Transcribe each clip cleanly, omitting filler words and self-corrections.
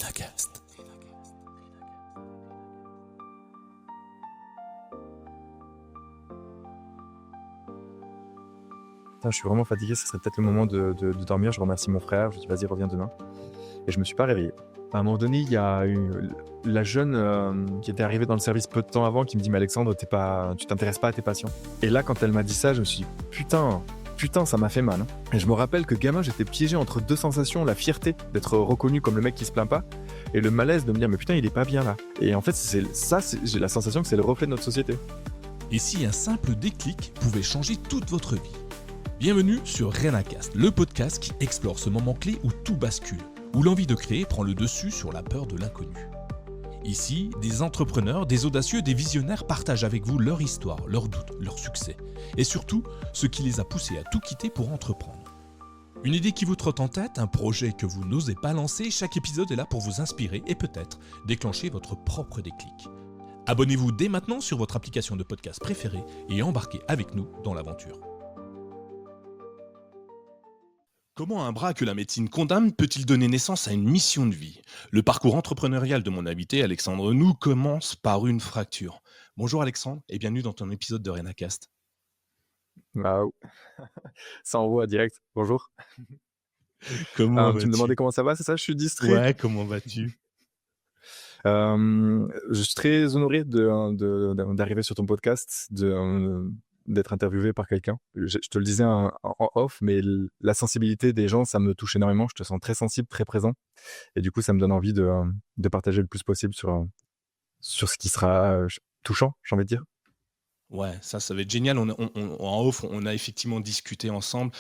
Renacast. Putain, je suis vraiment fatigué, ce serait peut-être le moment de dormir. Je remercie mon frère, je lui dis vas-y, reviens demain. Et je me suis pas réveillé. À un moment donné, il y a la jeune qui était arrivée dans le service peu de temps avant qui me dit mais Alexandre, tu t'intéresses pas à tes patients. Et là, quand elle m'a dit ça, je me suis dit putain, ça m'a fait mal. Et je me rappelle que gamin, j'étais piégé entre deux sensations, la fierté d'être reconnu comme le mec qui se plaint pas, et le malaise de me dire mais putain, il est pas bien là. Et en fait, j'ai la sensation que c'est le reflet de notre société. Et si un simple déclic pouvait changer toute votre vie? Bienvenue sur Renacast, le podcast qui explore ce moment clé où tout bascule, où l'envie de créer prend le dessus sur la peur de l'inconnu. Ici, des entrepreneurs, des audacieux, des visionnaires partagent avec vous leur histoire, leurs doutes, leurs succès, et surtout ce qui les a poussés à tout quitter pour entreprendre. Une idée qui vous trotte en tête, un projet que vous n'osez pas lancer, chaque épisode est là pour vous inspirer et peut-être déclencher votre propre déclic. Abonnez-vous dès maintenant sur votre application de podcast préférée et embarquez avec nous dans l'aventure. Comment un bras que la médecine condamne peut-il donner naissance à une mission de vie? Le parcours entrepreneurial de mon invité, Alexandre Nou, commence par une fracture. Bonjour Alexandre et bienvenue dans ton épisode de Renacast. Waouh, ça envoie direct. Bonjour. Comment Tu me demandais vas-tu? comment ça va, c'est ça? Je suis distrait. Ouais, comment vas-tu? Je suis très honoré d'arriver sur ton podcast, d'être interviewé par quelqu'un. Je te le disais en off, mais la sensibilité des gens, ça me touche énormément. Je te sens très sensible, très présent. Et du coup, ça me donne envie de partager le plus possible sur ce qui sera touchant, j'ai envie de dire. Ouais, ça va être génial. En off, on a effectivement discuté ensemble.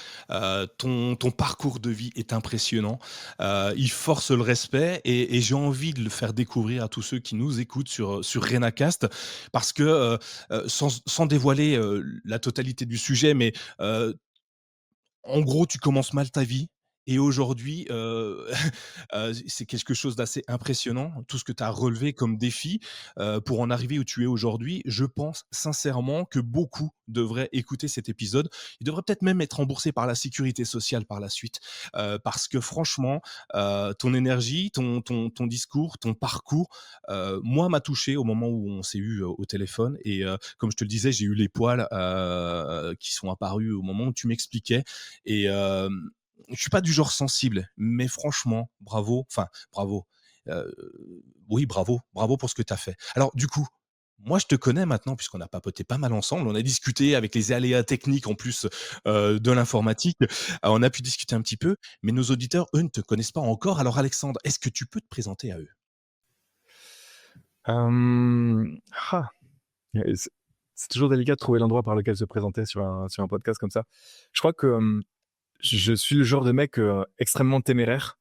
Ton parcours de vie est impressionnant. Il force le respect et j'ai envie de le faire découvrir à tous ceux qui nous écoutent sur Renacast parce que, sans dévoiler, la totalité du sujet, mais, en gros, tu commences mal ta vie et aujourd'hui, c'est quelque chose d'assez impressionnant, tout ce que tu as relevé comme défi, pour en arriver où tu es aujourd'hui. Je pense sincèrement que beaucoup devraient écouter cet épisode. Il devrait peut-être même être remboursé par la sécurité sociale par la suite, parce que franchement, ton énergie, ton discours, ton parcours, moi, m'a touché au moment où on s'est eu, au téléphone et comme je te le disais, j'ai eu les poils, qui sont apparus au moment où tu m'expliquais et je suis pas du genre sensible, mais franchement, bravo, enfin bravo. Heu, oui, bravo pour ce que tu as fait. Alors du coup, moi je te connais maintenant puisqu'on a papoté pas mal ensemble, on a discuté avec les aléas techniques en plus, de l'informatique, on a pu discuter un petit peu, mais nos auditeurs, eux, ne te connaissent pas encore. Alors Alexandre, est-ce que tu peux te présenter à eux? Euh, ah, c'est toujours délicat de trouver l'endroit par lequel se présenter sur un podcast comme ça. Je crois que je suis le genre de mec extrêmement téméraire.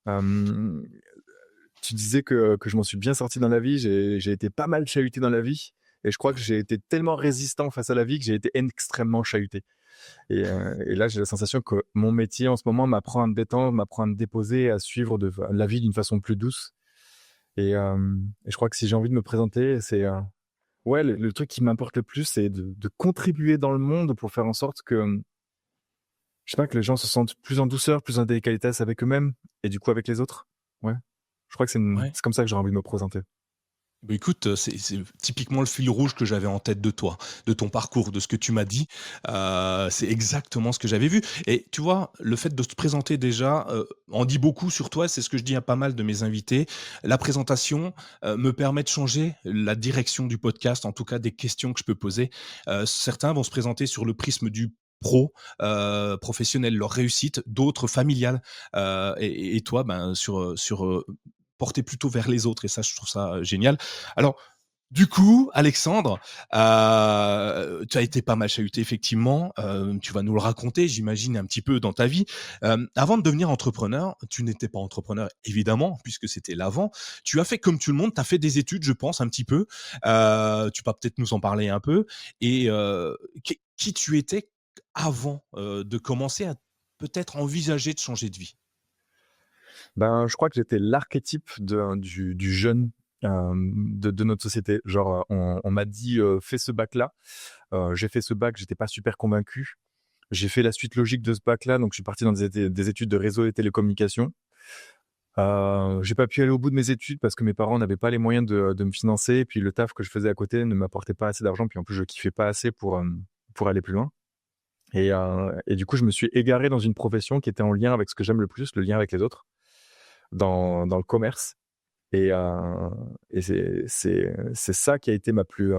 Euh, Tu disais que je m'en suis bien sorti dans la vie. J'ai été pas mal chahuté dans la vie. Et je crois que j'ai été tellement résistant face à la vie que j'ai été extrêmement chahuté. Et là, j'ai la sensation que mon métier en ce moment m'apprend à me détendre, m'apprend à me déposer, à suivre la vie d'une façon plus douce. Et je crois que si j'ai envie de me présenter, c'est ouais, le truc qui m'importe le plus, c'est de contribuer dans le monde pour faire en sorte que, je sais pas, que les gens se sentent plus en douceur, plus en délicatesse avec eux-mêmes et du coup avec les autres. Ouais. Je crois que Ouais. c'est comme ça que j'ai envie de me présenter. Bah, écoute, c'est typiquement le fil rouge que j'avais en tête de toi, de ton parcours, de ce que tu m'as dit. C'est exactement ce que j'avais vu et tu vois, le fait de te présenter déjà, en dit beaucoup sur toi. C'est ce que je dis à pas mal de mes invités. La présentation, me permet de changer la direction du podcast, en tout cas des questions que je peux poser. Certains vont se présenter sur le prisme du professionnel, leur réussite, d'autres familiales, et toi, ben, porté plutôt vers les autres et ça, je trouve ça génial. Alors, du coup, Alexandre, tu as été pas mal chahuté effectivement, tu vas nous le raconter, j'imagine, un petit peu dans ta vie. Avant de devenir entrepreneur, tu n'étais pas entrepreneur évidemment, puisque c'était l'avant. Tu as fait comme tout le monde, tu as fait des études, je pense, un petit peu. Tu vas peut-être nous en parler un peu et qui tu étais avant, de commencer à peut-être envisager de changer de vie? Ben, je crois que j'étais l'archétype du jeune de notre société. Genre, on m'a dit fais ce bac-là. J'ai fait ce bac, j'étais pas super convaincu. J'ai fait la suite logique de ce bac-là, donc je suis parti dans des études de réseau et télécommunications. J'ai pas pu aller au bout de mes études parce que mes parents n'avaient pas les moyens de me financer. Et puis le taf que je faisais à côté ne m'apportait pas assez d'argent. Puis en plus, je kiffais pas assez pour aller plus loin. Et du coup, je me suis égaré dans une profession qui était en lien avec ce que j'aime le plus, le lien avec les autres, dans le commerce. Et, euh, et c'est ça qui a été ma plus,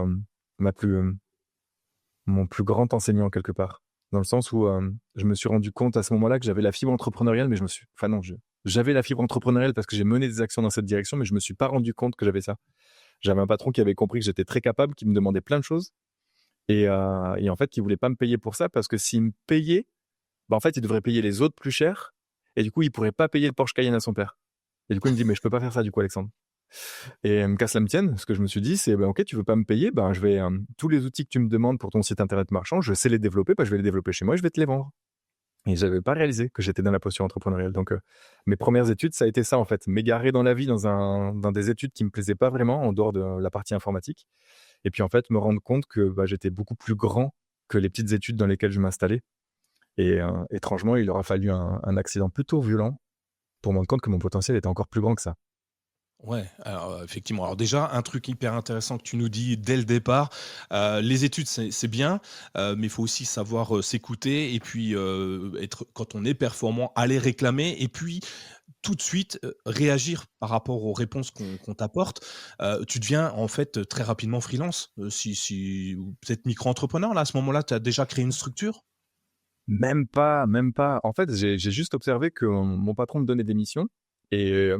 mon plus grand enseignant quelque part. Dans le sens où je me suis rendu compte à ce moment-là que j'avais la fibre entrepreneuriale, mais j'avais la fibre entrepreneuriale parce que j'ai mené des actions dans cette direction, mais je me suis pas rendu compte que j'avais ça. J'avais un patron qui avait compris que j'étais très capable, qui me demandait plein de choses, et en fait, qui voulait pas me payer pour ça parce que s'il me payait, bah en fait, il devrait payer les autres plus cher, et du coup, il pourrait pas payer le Porsche Cayenne à son père. Et du coup, il me dit, mais je peux pas faire ça, du coup, Alexandre. Et me casse la tienne, ce que je me suis dit, c'est, ben, ok, tu veux pas me payer, ben, tous les outils que tu me demandes pour ton site internet marchand, je sais les développer, ben, je vais les développer chez moi et je vais te les vendre. Et j'avais pas réalisé que j'étais dans la posture entrepreneuriale. Donc, mes premières études, ça a été ça, en fait. M'égarer dans la vie dans des études qui me plaisaient pas vraiment, en dehors de la partie informatique. Et puis, en fait, me rendre compte que, bah, j'étais beaucoup plus grand que les petites études dans lesquelles je m'installais. Et, étrangement, il aura fallu un accident plutôt violent pour me rendre compte que mon potentiel était encore plus grand que ça. Ouais, alors, effectivement. Alors déjà, un truc hyper intéressant que tu nous dis dès le départ, les études c'est bien, mais il faut aussi savoir, s'écouter et puis, être quand on est performant, aller réclamer et puis tout de suite, réagir par rapport aux réponses qu'on t'apporte. Tu deviens en fait, très rapidement freelance, si ou peut-être micro-entrepreneur là, à ce moment-là, tu as déjà créé une structure? Même pas, même pas. En fait, j'ai juste observé que mon patron me donnait des missions et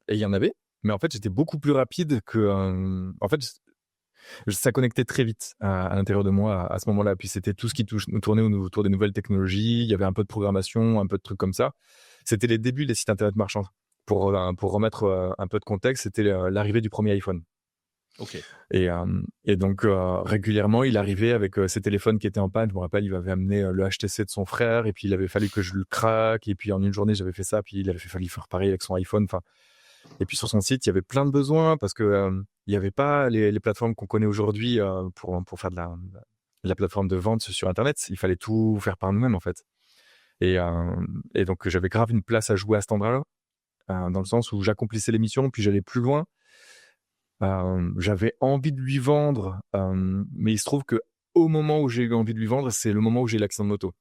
il y en avait, mais en fait, j'étais beaucoup plus rapide que, en fait, ça connectait très vite à l'intérieur de moi à ce moment-là. Puis c'était tout ce qui tournait autour des nouvelles technologies. Il y avait un peu de programmation, un peu de trucs comme ça. C'était les débuts des sites internet marchands. Pour remettre un peu de contexte, c'était l'arrivée du premier iPhone. OK. Et donc régulièrement, il arrivait avec ses téléphones qui étaient en panne. Je me rappelle, il m'avait amené le HTC de son frère, et puis il avait fallu que je le craque. Et puis en une journée, j'avais fait ça. Puis il avait fallu faire pareil avec son iPhone. Enfin, et puis sur son site, il y avait plein de besoins parce que il n'y avait pas les plateformes qu'on connaît aujourd'hui pour faire de la plateforme de vente sur Internet. Il fallait tout faire par nous-mêmes en fait. Et, euh, et donc j'avais grave une place à jouer à cet endroit-là, dans le sens où j'accomplissais les missions, puis j'allais plus loin. J'avais envie de lui vendre, mais il se trouve que au moment où j'ai eu envie de lui vendre, c'est le moment où j'ai eu l'accident de moto.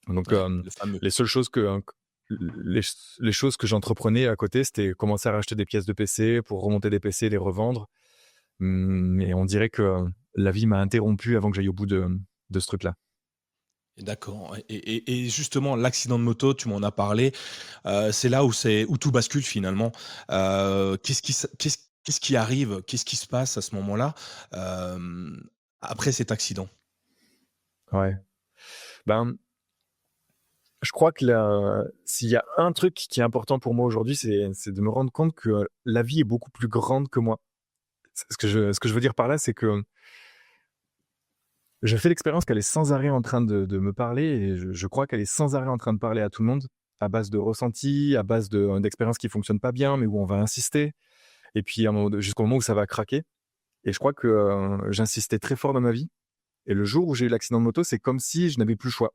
Donc, Ouais, le fameux. les seules choses les, les choses que j'entreprenais à côté, c'était commencer à racheter des pièces de PC pour remonter des PC et les revendre. Mais on dirait que la vie m'a interrompu avant que j'aille au bout de ce truc-là. D'accord et justement l'accident de moto, tu m'en as parlé, c'est là où tout bascule finalement. Qu'est-ce qui arrive? Qu'est-ce qui se passe à ce moment-là, après cet accident? Ouais. Ben, je crois que s'il y a un truc qui est important pour moi aujourd'hui, c'est de me rendre compte que la vie est beaucoup plus grande que moi. Ce que je veux dire par là, c'est que je fais l'expérience qu'elle est sans arrêt en train de me parler, et je crois qu'elle est sans arrêt en train de parler à tout le monde, à base de ressentis, à base d'expériences qui fonctionnent pas bien, mais où on va insister, et puis jusqu'au moment où ça va craquer. Et je crois que j'insistais très fort dans ma vie. Et le jour où j'ai eu l'accident de moto, c'est comme si je n'avais plus le choix.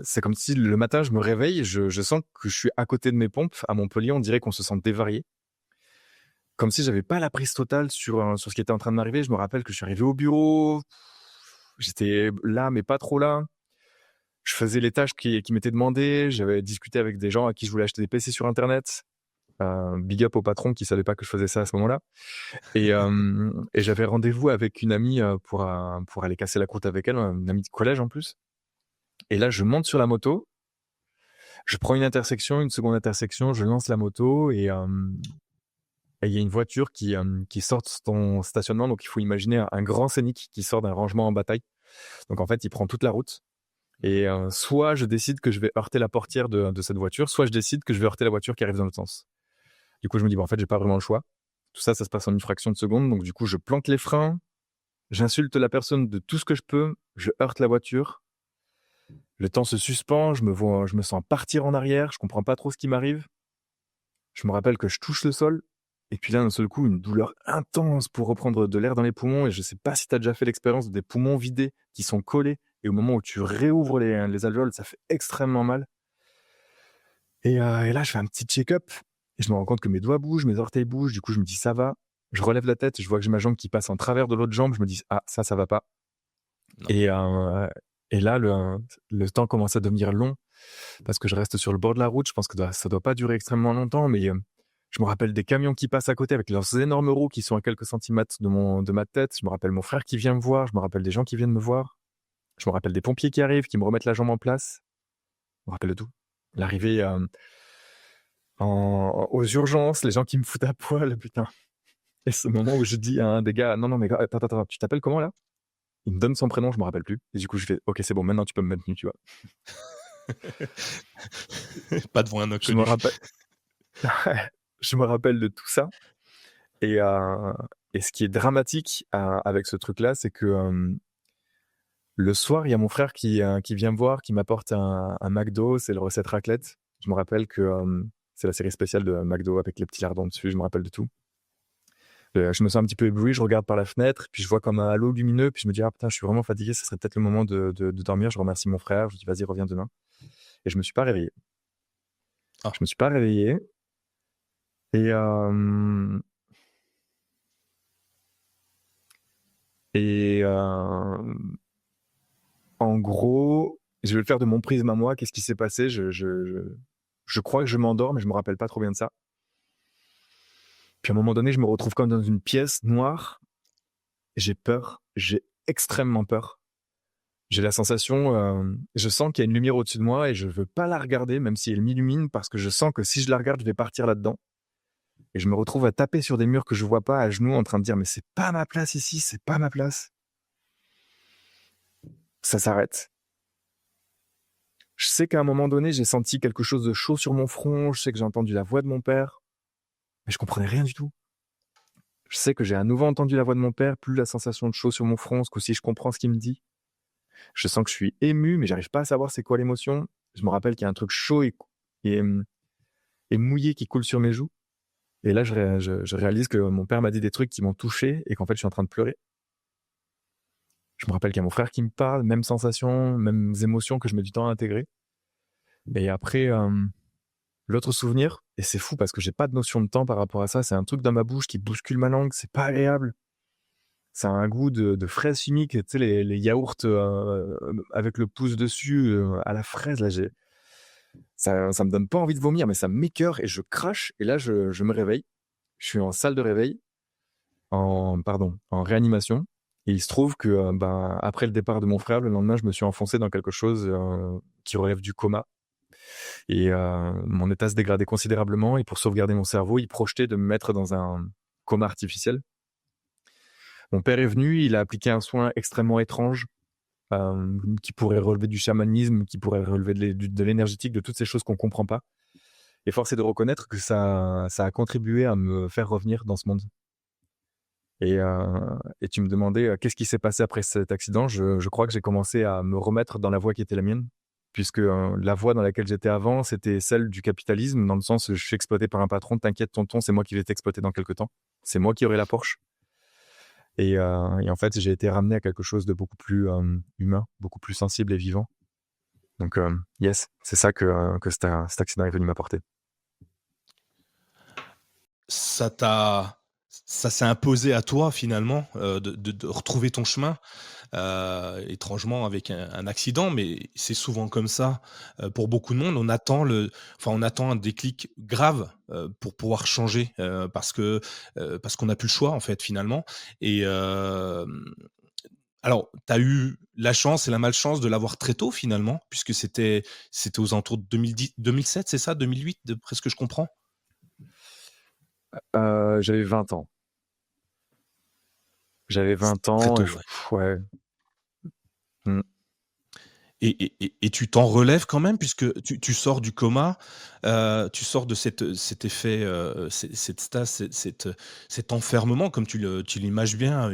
C'est comme si le matin, je me réveille, je sens que je suis à côté de mes pompes. À Montpellier, on dirait qu'on se sent dévarié. Comme si j'avais pas la prise totale sur ce qui était en train de m'arriver. Je me rappelle que je suis arrivé au bureau, j'étais là, mais pas trop là. Je faisais les tâches qui m'étaient demandées. J'avais discuté avec des gens à qui je voulais acheter des PC sur Internet. Big up au patron qui savait pas que je faisais ça à ce moment-là. Et j'avais rendez-vous avec une amie pour aller casser la croûte avec elle, une amie de collège en plus. Et là, je monte sur la moto, je prends une intersection, une seconde intersection, je lance la moto, et il y a une voiture qui sort de son stationnement. Donc il faut imaginer un grand scénic qui sort d'un rangement en bataille. Donc en fait, il prend toute la route. Et soit je décide que je vais heurter la portière de cette voiture, soit je décide que je vais heurter la voiture qui arrive dans l'autre sens. Du coup, je me dis, en fait, j'ai pas vraiment le choix. Tout ça, ça se passe en une fraction de seconde. Donc du coup, je plante les freins, j'insulte la personne de tout ce que je peux, je heurte la voiture. Le temps se suspend, je me sens partir en arrière, je comprends pas trop ce qui m'arrive. Je me rappelle que je touche le sol, et puis là, d'un seul coup, une douleur intense pour reprendre de l'air dans les poumons. Et je sais pas si tu as déjà fait l'expérience des poumons vidés qui sont collés, et au moment où tu réouvres les alvéoles, ça fait extrêmement mal. Et là, je fais un petit check-up, et je me rends compte que mes doigts bougent, mes orteils bougent, du coup, je me dis: «Ça va». Je relève la tête, je vois que j'ai ma jambe qui passe en travers de l'autre jambe, je me dis: «Ah, ça va pas». Non. Et et là, le temps commence à devenir long parce que je reste sur le bord de la route. Je pense que ça doit pas durer extrêmement longtemps, mais je me rappelle des camions qui passent à côté avec leurs énormes roues qui sont à quelques centimètres de ma tête. Je me rappelle mon frère qui vient me voir, je me rappelle des gens qui viennent me voir. Je me rappelle des pompiers qui arrivent, qui me remettent la jambe en place. Je me rappelle de tout. L'arrivée, aux urgences, les gens qui me foutent à poil, putain. Et ce moment où je dis à un des gars: «Non, non, mais gars, attends, tu t'appelles comment là?» Il me donne son prénom, je me rappelle plus. Et du coup, je fais: «OK, c'est bon, maintenant tu peux me mettre nu», tu vois? Pas devant un Je me inconnu. rappelle je me rappelle de tout ça. Et ce qui est dramatique, avec ce truc-là, c'est que, le soir, il y a mon frère qui vient me voir, qui m'apporte un McDo, c'est le recette raclette. Je me rappelle que, c'est la série spéciale de McDo avec les petits lardons dessus, je me rappelle de tout. Je me sens un petit peu ébloui, je regarde par la fenêtre, puis je vois comme un halo lumineux, puis je me dis: «Ah putain, je suis vraiment fatigué, ce serait peut-être le moment de dormir». Je remercie mon frère, je lui dis: «Vas-y, reviens demain». Et je me suis pas réveillé. Ah, Je me suis pas réveillé. Et et en gros, je vais le faire de mon prisme à moi. Qu'est-ce qui s'est passé? Je crois que je m'endors, mais je me rappelle pas trop bien de ça. Puis à un moment donné, je me retrouve comme dans une pièce noire. J'ai peur, j'ai extrêmement peur. J'ai la sensation, je sens qu'il y a une lumière au-dessus de moi et je veux pas la regarder, même si elle m'illumine, parce que je sens que si je la regarde, je vais partir là-dedans. Et je me retrouve à taper sur des murs que je vois pas, à genoux, en train de dire: «Mais c'est pas ma place ici, c'est pas ma place». Ça s'arrête. Je sais qu'à un moment donné, j'ai senti quelque chose de chaud sur mon front, je sais que j'ai entendu la voix de mon père, mais je comprenais rien du tout. Je sais que j'ai à nouveau entendu la voix de mon père, plus la sensation de chaud sur mon front, ce coup-ci je comprends ce qu'il me dit. Je sens que je suis ému, mais j'arrive pas à savoir c'est quoi l'émotion. Je me rappelle qu'il y a un truc chaud et, et mouillé qui coule sur mes joues. Et là, je réalise que mon père m'a dit des trucs qui m'ont touché et qu'en fait, je suis en train de pleurer. Je me rappelle qu'il y a mon frère qui me parle, même sensation, mêmes émotions que je mets du temps à intégrer. Et après, l'autre souvenir, et c'est fou parce que j'ai pas de notion de temps par rapport à ça, c'est un truc dans ma bouche qui bouscule ma langue, c'est pas agréable. Ça a un goût de fraise chimique, tu sais, les yaourts avec le pouce dessus à la fraise, là, ça me donne pas envie de vomir, mais ça m'écoeure et je crache. Et là, je me réveille. Je suis en salle de réveil, en réanimation. Et il se trouve que ben, après le départ de mon frère, le lendemain, je me suis enfoncé dans quelque chose qui relève du coma. Et mon état se dégradait considérablement. Et pour sauvegarder mon cerveau, il projetait de me mettre dans un coma artificiel. Mon père est venu, il a appliqué un soin extrêmement étrange qui pourrait relever du chamanisme, qui pourrait relever de l'énergétique, de toutes ces choses qu'on comprend pas. Et force est de reconnaître que ça a contribué à me faire revenir dans ce monde. Et tu me demandais qu'est-ce qui s'est passé après cet accident. Je crois que j'ai commencé à me remettre dans la voie qui était la mienne, puisque la voie dans laquelle j'étais avant, c'était celle du capitalisme, dans le sens je suis exploité par un patron, t'inquiète tonton, c'est moi qui vais t'exploiter dans quelques temps. C'est moi qui aurai la Porsche. Et en fait, j'ai été ramené à quelque chose de beaucoup plus humain, beaucoup plus sensible et vivant. Donc, yes, c'est ça que cet accident est venu m'apporter. ça t'a ça s'est imposé à toi finalement, de retrouver ton chemin, étrangement avec un accident, mais c'est souvent comme ça, pour beaucoup de monde. On attend un déclic grave, pour pouvoir changer, parce qu'on n'a plus le choix en fait finalement. Et alors tu as eu la chance et la malchance de l'avoir très tôt finalement, puisque c'était aux alentours de 2007, c'est ça? 2008 d'après ce que je comprends? J'avais 20 ans. J'avais C'est 20 très ans et tôt, ouais. ouais. Mmh. Et tu t'en relèves quand même puisque tu sors du coma, tu sors de cet effet, cette stase, cet enfermement comme tu l'images bien,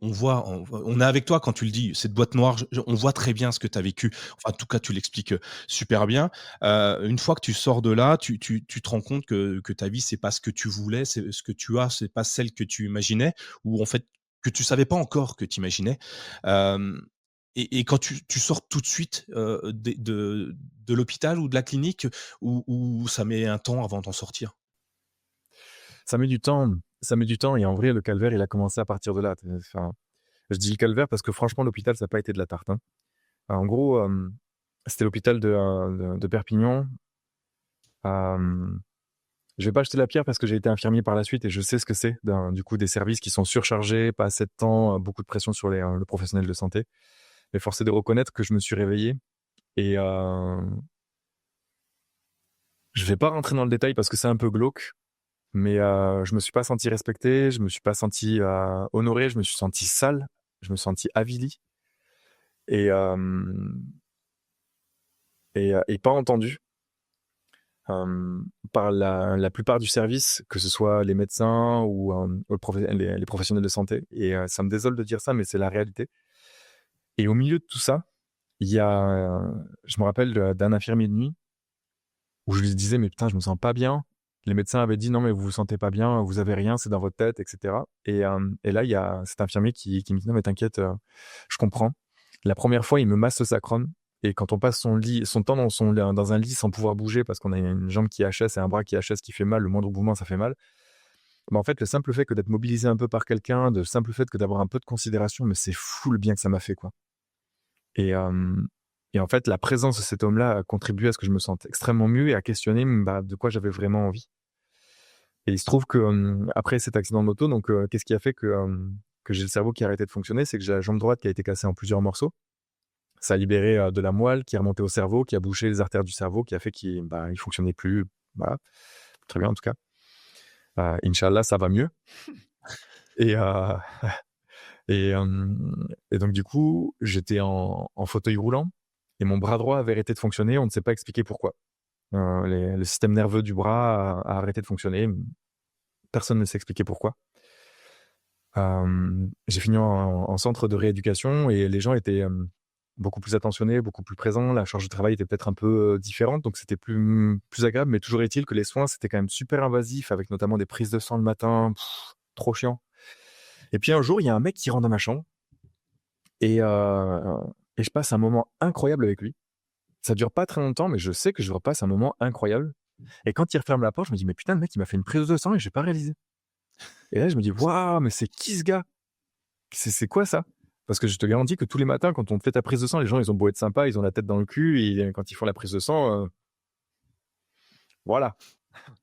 on est avec toi quand tu le dis, cette boîte noire, on voit très bien ce que tu as vécu. Enfin, en tout cas, tu l'expliques, super bien. Une fois que tu sors de là, tu te rends compte que ta vie, c'est pas ce que tu voulais, c'est ce que tu as, c'est pas celle que tu imaginais ou en fait, que tu savais pas encore que tu imaginais. Hem et quand tu sors tout de suite, de l'hôpital ou de la clinique ou ça met un temps avant d'en sortir? ça met du temps. Ça met du temps et en vrai, le calvaire, il a commencé à partir de là. Enfin, je dis le calvaire parce que franchement, l'hôpital, ça n'a pas été de la tarte, hein. En gros, c'était l'hôpital de Perpignan. Je vais pas jeter la pierre parce que j'ai été infirmier par la suite et je sais ce que c'est, du coup, des services qui sont surchargés, pas assez de temps, beaucoup de pression sur le professionnel de santé. Mais force est de reconnaître que je me suis réveillé et je vais pas rentrer dans le détail parce que c'est un peu glauque, mais je me suis pas senti respecté, je me suis pas senti honoré, je me suis senti sale, je me suis senti avili et, et pas entendu par la plupart du service, que ce soit les médecins ou les professionnels de santé. Et ça me désole de dire ça, mais c'est la réalité. Et au milieu de tout ça, il y a, je me rappelle d'un infirmier de nuit où je lui disais, mais putain, je me sens pas bien. Les médecins avaient dit, non, mais vous vous sentez pas bien, vous avez rien, c'est dans votre tête, etc. Et là, il y a cet infirmier qui me dit, non, mais t'inquiète, je comprends. La première fois, il me masse le sacrum. Et quand on passe son temps dans un lit sans pouvoir bouger parce qu'on a une jambe qui HS et un bras qui HS qui fait mal, le moindre mouvement, ça fait mal. Mais en fait, le simple fait que d'être mobilisé un peu par quelqu'un, le simple fait que d'avoir un peu de considération, mais c'est fou le bien que ça m'a fait, quoi. Et, en fait, la présence de cet homme-là a contribué à ce que je me sente extrêmement mieux et à questionner de quoi j'avais vraiment envie. Et il se trouve que après cet accident de moto, donc qu'est-ce qui a fait que j'ai le cerveau qui a arrêté de fonctionner, c'est que j'ai la jambe droite qui a été cassée en plusieurs morceaux. Ça a libéré de la moelle qui est remontée au cerveau, qui a bouché les artères du cerveau, qui a fait qu'il fonctionnait plus. Voilà, très bien en tout cas. Inch'Allah, ça va mieux. Et, et donc du coup, j'étais en fauteuil roulant et mon bras droit avait arrêté de fonctionner. On ne sait pas expliquer pourquoi. Le système nerveux du bras a arrêté de fonctionner. Personne ne sait expliquer pourquoi. J'ai fini en centre de rééducation et les gens étaient beaucoup plus attentionnés, beaucoup plus présents. La charge de travail était peut-être un peu différente, donc c'était plus agréable. Mais toujours est-il que les soins, c'était quand même super invasif, avec notamment des prises de sang le matin. Trop chiant. Et puis un jour, il y a un mec qui rentre dans ma chambre et je passe un moment incroyable avec lui. Ça dure pas très longtemps, mais je sais que je repasse un moment incroyable. Et quand il referme la porte, je me dis, mais putain, le mec, il m'a fait une prise de sang et j'ai pas réalisé. Et là, je me dis, waouh, mais c'est qui ce gars? C'est quoi ça? Parce que je te garantis que tous les matins, quand on fait ta prise de sang, les gens, ils ont beau être sympas, ils ont la tête dans le cul, et quand ils font la prise de sang, voilà.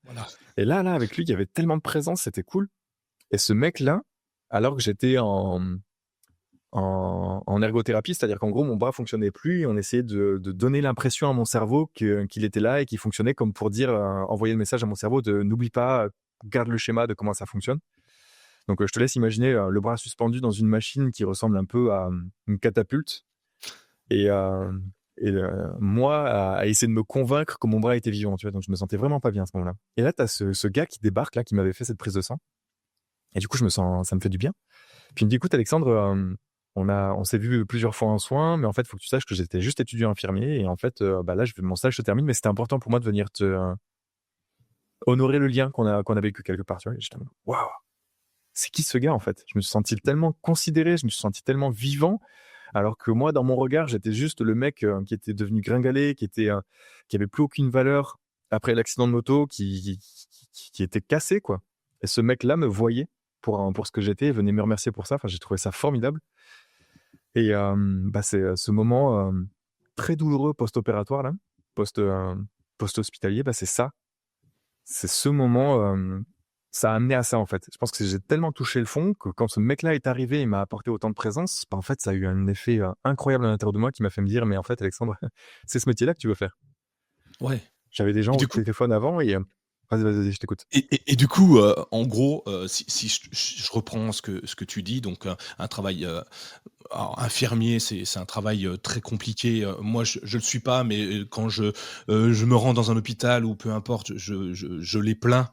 Voilà. Et là, avec lui, il y avait tellement de présence, c'était cool. Et ce mec-là, alors que j'étais en ergothérapie, c'est-à-dire qu'en gros, mon bras fonctionnait plus, et on essayait de donner l'impression à mon cerveau qu'il était là et qu'il fonctionnait comme pour dire, envoyer le message à mon cerveau de n'oublie pas, garde le schéma de comment ça fonctionne. Donc, je te laisse imaginer le bras suspendu dans une machine qui ressemble un peu à une catapulte. Et moi, à essayer de me convaincre que mon bras était vivant, tu vois. Donc, je me sentais vraiment pas bien à ce moment-là. Et là, tu as ce gars qui débarque, là, qui m'avait fait cette prise de sang. Et du coup, ça me fait du bien. Puis il me dit, écoute, Alexandre, on s'est vu plusieurs fois en soins, mais en fait, il faut que tu saches que j'étais juste étudiant infirmier. Et en fait, là, mon stage se termine, mais c'était important pour moi de venir honorer le lien qu'on a vécu quelque part, tu vois. Et j'étais, waouh! C'est qui ce gars en fait? Je me suis senti tellement considéré, je me suis senti tellement vivant, alors que moi, dans mon regard, j'étais juste le mec qui était devenu gringalé, qui avait plus aucune valeur après l'accident de moto, qui était cassé quoi. Et ce mec-là me voyait pour ce que j'étais, venait me remercier pour ça. Enfin, j'ai trouvé ça formidable. Et c'est ce moment très douloureux post-opératoire là, post-hospitalier, c'est ça. C'est ce moment, ça a amené à ça en fait. Je pense que j'ai tellement touché le fond que quand ce mec-là est arrivé et m'a apporté autant de présence, en fait, ça a eu un effet incroyable à l'intérieur de moi qui m'a fait me dire, mais en fait, Alexandre, c'est ce métier-là que tu veux faire. Ouais. J'avais des gens Et au du coup, téléphone avant et vas-y, je t'écoute. et du coup, en gros, si je reprends ce que tu dis, donc un travail, alors infirmier, c'est un travail, très compliqué, moi je le suis pas, mais quand je me rends dans un hôpital ou peu importe, je les plains,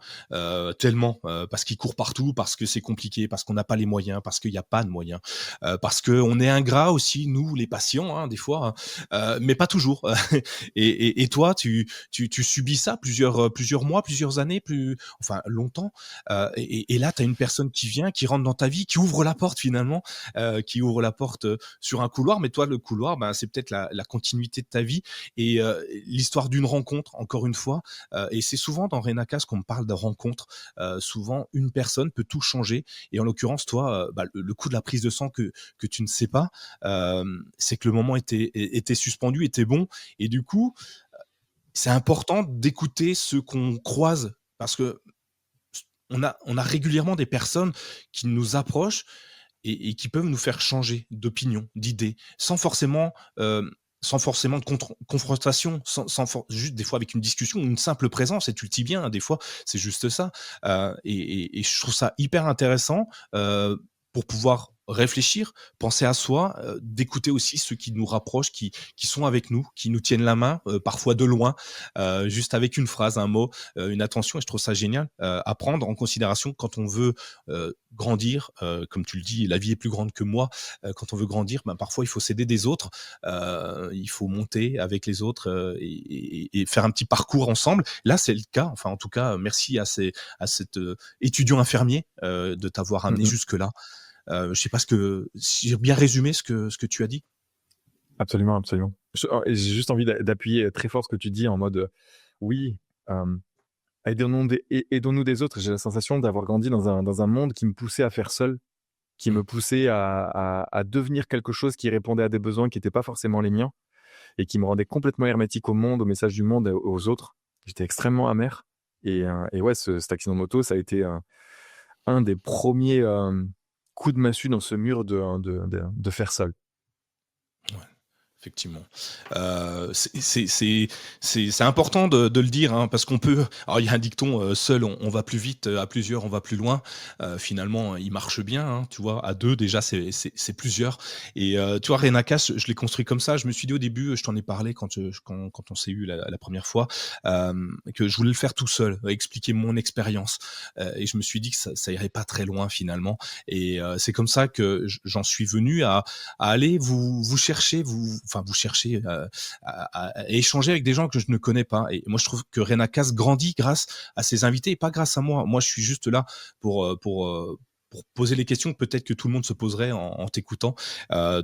tellement, parce qu'ils courent partout, parce que c'est compliqué, parce qu'on n'a pas les moyens, parce qu'il y a pas de moyens, parce qu'on est ingrats aussi, nous les patients, hein, des fois, hein, mais pas toujours. Et toi, tu subis ça plusieurs mois, plusieurs années, enfin longtemps, et là tu as une personne qui vient, qui rentre dans ta vie, qui ouvre la porte finalement, qui ouvre la porte porte sur un couloir, mais toi, le couloir, ben, c'est peut-être la continuité de ta vie et l'histoire d'une rencontre, encore une fois. Et c'est souvent dans Renakas qu'on me parle de rencontre. Souvent, une personne peut tout changer. Et en l'occurrence, toi, bah, le coup de la prise de sang que tu ne sais pas, c'est que le moment était suspendu, était bon. Et du coup, c'est important d'écouter ceux qu'on croise parce que on a régulièrement des personnes qui nous approchent et qui peuvent nous faire changer d'opinion, d'idée, sans forcément de confrontation, juste des fois avec une discussion ou une simple présence, et tu le dis bien, hein, des fois, c'est juste ça. Et je trouve ça hyper intéressant pour pouvoir réfléchir, penser à soi, d'écouter aussi ceux qui nous rapprochent, qui sont avec nous, qui nous tiennent la main, parfois de loin, juste avec une phrase, un mot, une attention, et je trouve ça génial à prendre en considération quand on veut grandir. Comme tu le dis, la vie est plus grande que moi. Quand on veut grandir, ben, parfois il faut s'aider des autres, il faut monter avec les autres et faire un petit parcours ensemble. Là, c'est le cas. Enfin, en tout cas, merci à cet étudiant infirmier de t'avoir amené Mmh. jusque-là. Je sais pas si j'ai bien résumé ce que tu as dit. Absolument, absolument. J'ai juste envie d'appuyer très fort ce que tu dis en mode, oui, hem, aidons-nous des autres. J'ai la sensation d'avoir grandi dans un monde qui me poussait à faire seul, qui Mmh. me poussait à devenir quelque chose qui répondait à des besoins qui étaient pas forcément les miens et qui me rendait complètement hermétique au monde, au message du monde et aux autres. J'étais extrêmement amer et ouais, cet accident de moto, ça a été, un des premiers coups de massue dans ce mur de faire seul. Ouais, effectivement. C'est important de le dire, hein, parce qu'on peut alors il y a un dicton, «Seul on va plus vite, à plusieurs on va plus loin». Finalement, il marche bien, hein, tu vois? À 2 déjà c'est plusieurs et tu vois Renakas, je l'ai construit comme ça. Je me suis dit au début, je t'en ai parlé quand on s'est eu la 1re fois, que je voulais le faire tout seul, expliquer mon expérience, et je me suis dit que ça irait pas très loin finalement et c'est comme ça que j'en suis venu à aller vous chercher, vous chercher à échanger avec des gens que je ne connais pas. Et moi, je trouve que Renakas grandit grâce à ses invités et pas grâce à moi. Moi, je suis juste là pour poser les questions que peut-être que tout le monde se poserait en t'écoutant.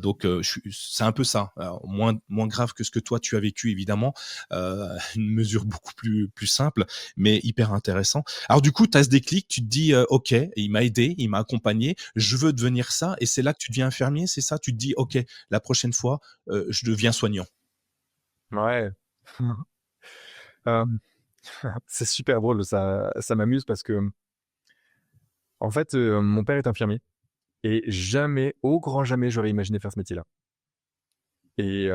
Donc, c'est un peu ça. Alors, moins grave que ce que toi tu as vécu, évidemment. Une mesure beaucoup plus simple, mais hyper intéressant. Alors du coup, tu as ce déclic, tu te dis, OK, il m'a aidé, il m'a accompagné, je veux devenir ça, et c'est là que tu deviens infirmier, c'est ça? Tu te dis: «OK, la prochaine fois, je deviens soignant». Ouais. Hem, c'est super drôle, ça m'amuse parce que, en fait, mon père est infirmier et jamais, au grand jamais, j'aurais imaginé faire ce métier-là et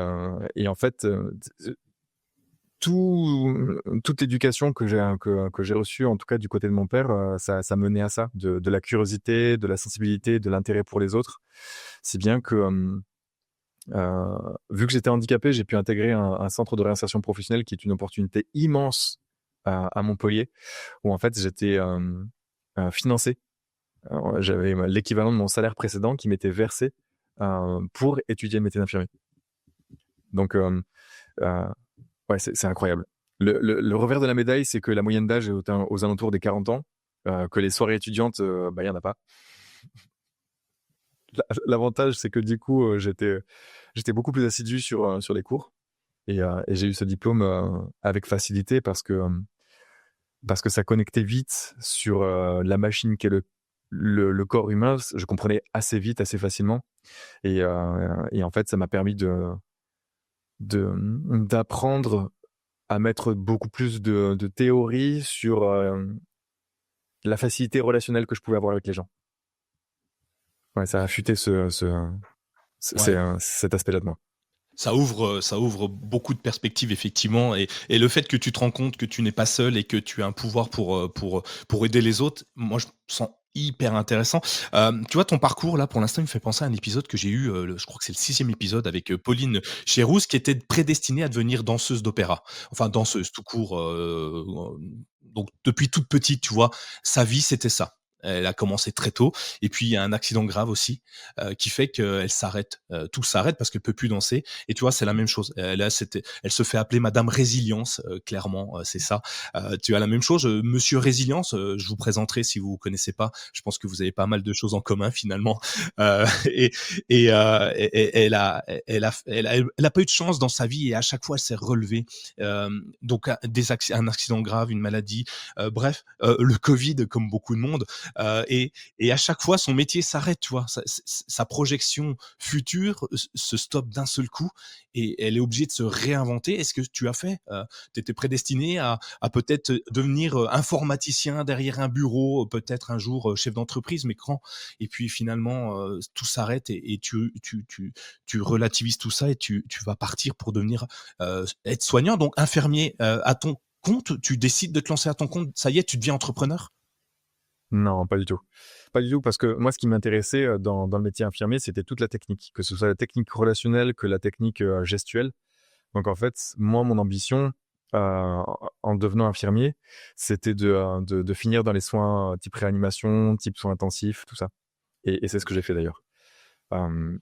en fait, toute l'éducation que j'ai reçue, en tout cas du côté de mon père, ça menait à ça, de la curiosité, de la sensibilité, de l'intérêt pour les autres. Si bien que, vu que j'étais handicapé, j'ai pu intégrer un centre de réinsertion professionnelle qui est une opportunité immense à Montpellier, où en fait j'étais, financé. J'avais l'équivalent de mon salaire précédent qui m'était versé, pour étudier le métier d'infirmier. Donc, heu, ouais, c'est incroyable. Le revers de la médaille, c'est que la moyenne d'âge est aux alentours des 40 ans, que les soirées étudiantes, bah, il y en a pas. L'avantage, c'est que du coup, j'étais beaucoup plus assidu sur les cours et j'ai eu ce diplôme, avec facilité parce que ça connectait vite sur, la machine qu'est le corps humain. Je comprenais assez vite, assez facilement et en fait, ça m'a permis d'apprendre à mettre beaucoup plus de théorie sur, la facilité relationnelle que je pouvais avoir avec les gens. Ouais, ça a affûté Ouais. cet aspect-là de moi. Ça ouvre beaucoup de perspectives effectivement, et le fait que tu te rends compte que tu n'es pas seul et que tu as un pouvoir pour aider les autres, moi je me sens hyper intéressant. Tu vois ton parcours là pour l'instant il me fait penser à un épisode que j'ai eu, je crois que c'est le 6e épisode avec, Pauline Chérouz qui était prédestinée à devenir danseuse d'opéra. Enfin danseuse tout court, donc depuis toute petite, tu vois? Sa vie c'était ça. Elle a commencé très tôt et puis il y a un accident grave aussi, qui fait qu'elle s'arrête, tout s'arrête parce qu'elle peut plus danser et tu vois, c'est la même chose. Elle se fait appeler madame Résilience, clairement, c'est ça. Tu as la même chose, monsieur Résilience, je vous présenterai si vous vous connaissez pas. Je pense que vous avez pas mal de choses en commun finalement, et elle a pas eu de chance dans sa vie et à chaque fois elle s'est relevée. Donc un accident grave, une maladie, bref, le Covid comme beaucoup de monde, et à chaque fois son métier s'arrête, tu vois, sa projection future se stoppe d'un seul coup et elle est obligée de se réinventer. Est-ce que tu as fait, tu étais prédestiné à peut-être devenir informaticien derrière un bureau, peut-être un jour chef d'entreprise, mais grand, et puis finalement tout s'arrête et tu relativises tout ça et tu vas partir pour devenir aide-soignant, donc infirmier à ton compte, tu décides de te lancer à ton compte, ça y est, tu deviens entrepreneur? Non, pas du tout. Pas du tout, parce que moi, ce qui m'intéressait dans le métier infirmier, c'était toute la technique, que ce soit la technique relationnelle que la technique gestuelle. Donc en fait, moi, mon ambition, en devenant infirmier, c'était de finir dans les soins type réanimation, type soins intensifs, tout ça. Et c'est ce que j'ai fait d'ailleurs. Euh,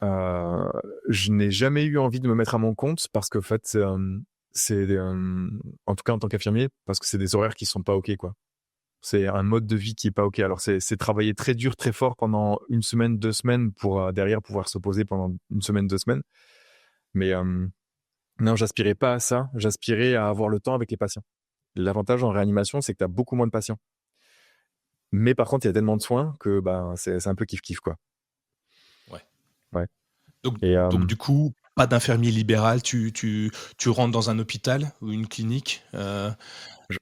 euh, je n'ai jamais eu envie de me mettre à mon compte parce qu'en fait, en tout cas en tant qu'infirmier, parce que c'est des horaires qui sont pas OK, quoi. C'est un mode de vie qui est pas OK. Alors c'est travailler très dur, très fort pendant une semaine, 2 semaines pour derrière pouvoir se poser pendant une semaine, 2 semaines. Mais non, j'aspirais pas à ça. J'aspirais à avoir le temps avec les patients. L'avantage en réanimation, c'est que tu as beaucoup moins de patients. Mais par contre, il y a tellement de soins que bah, c'est un peu kiff-kiff, quoi. Ouais. Ouais. Donc Et donc du coup, pas d'infirmier libéral, tu rentres dans un hôpital ou une clinique, je,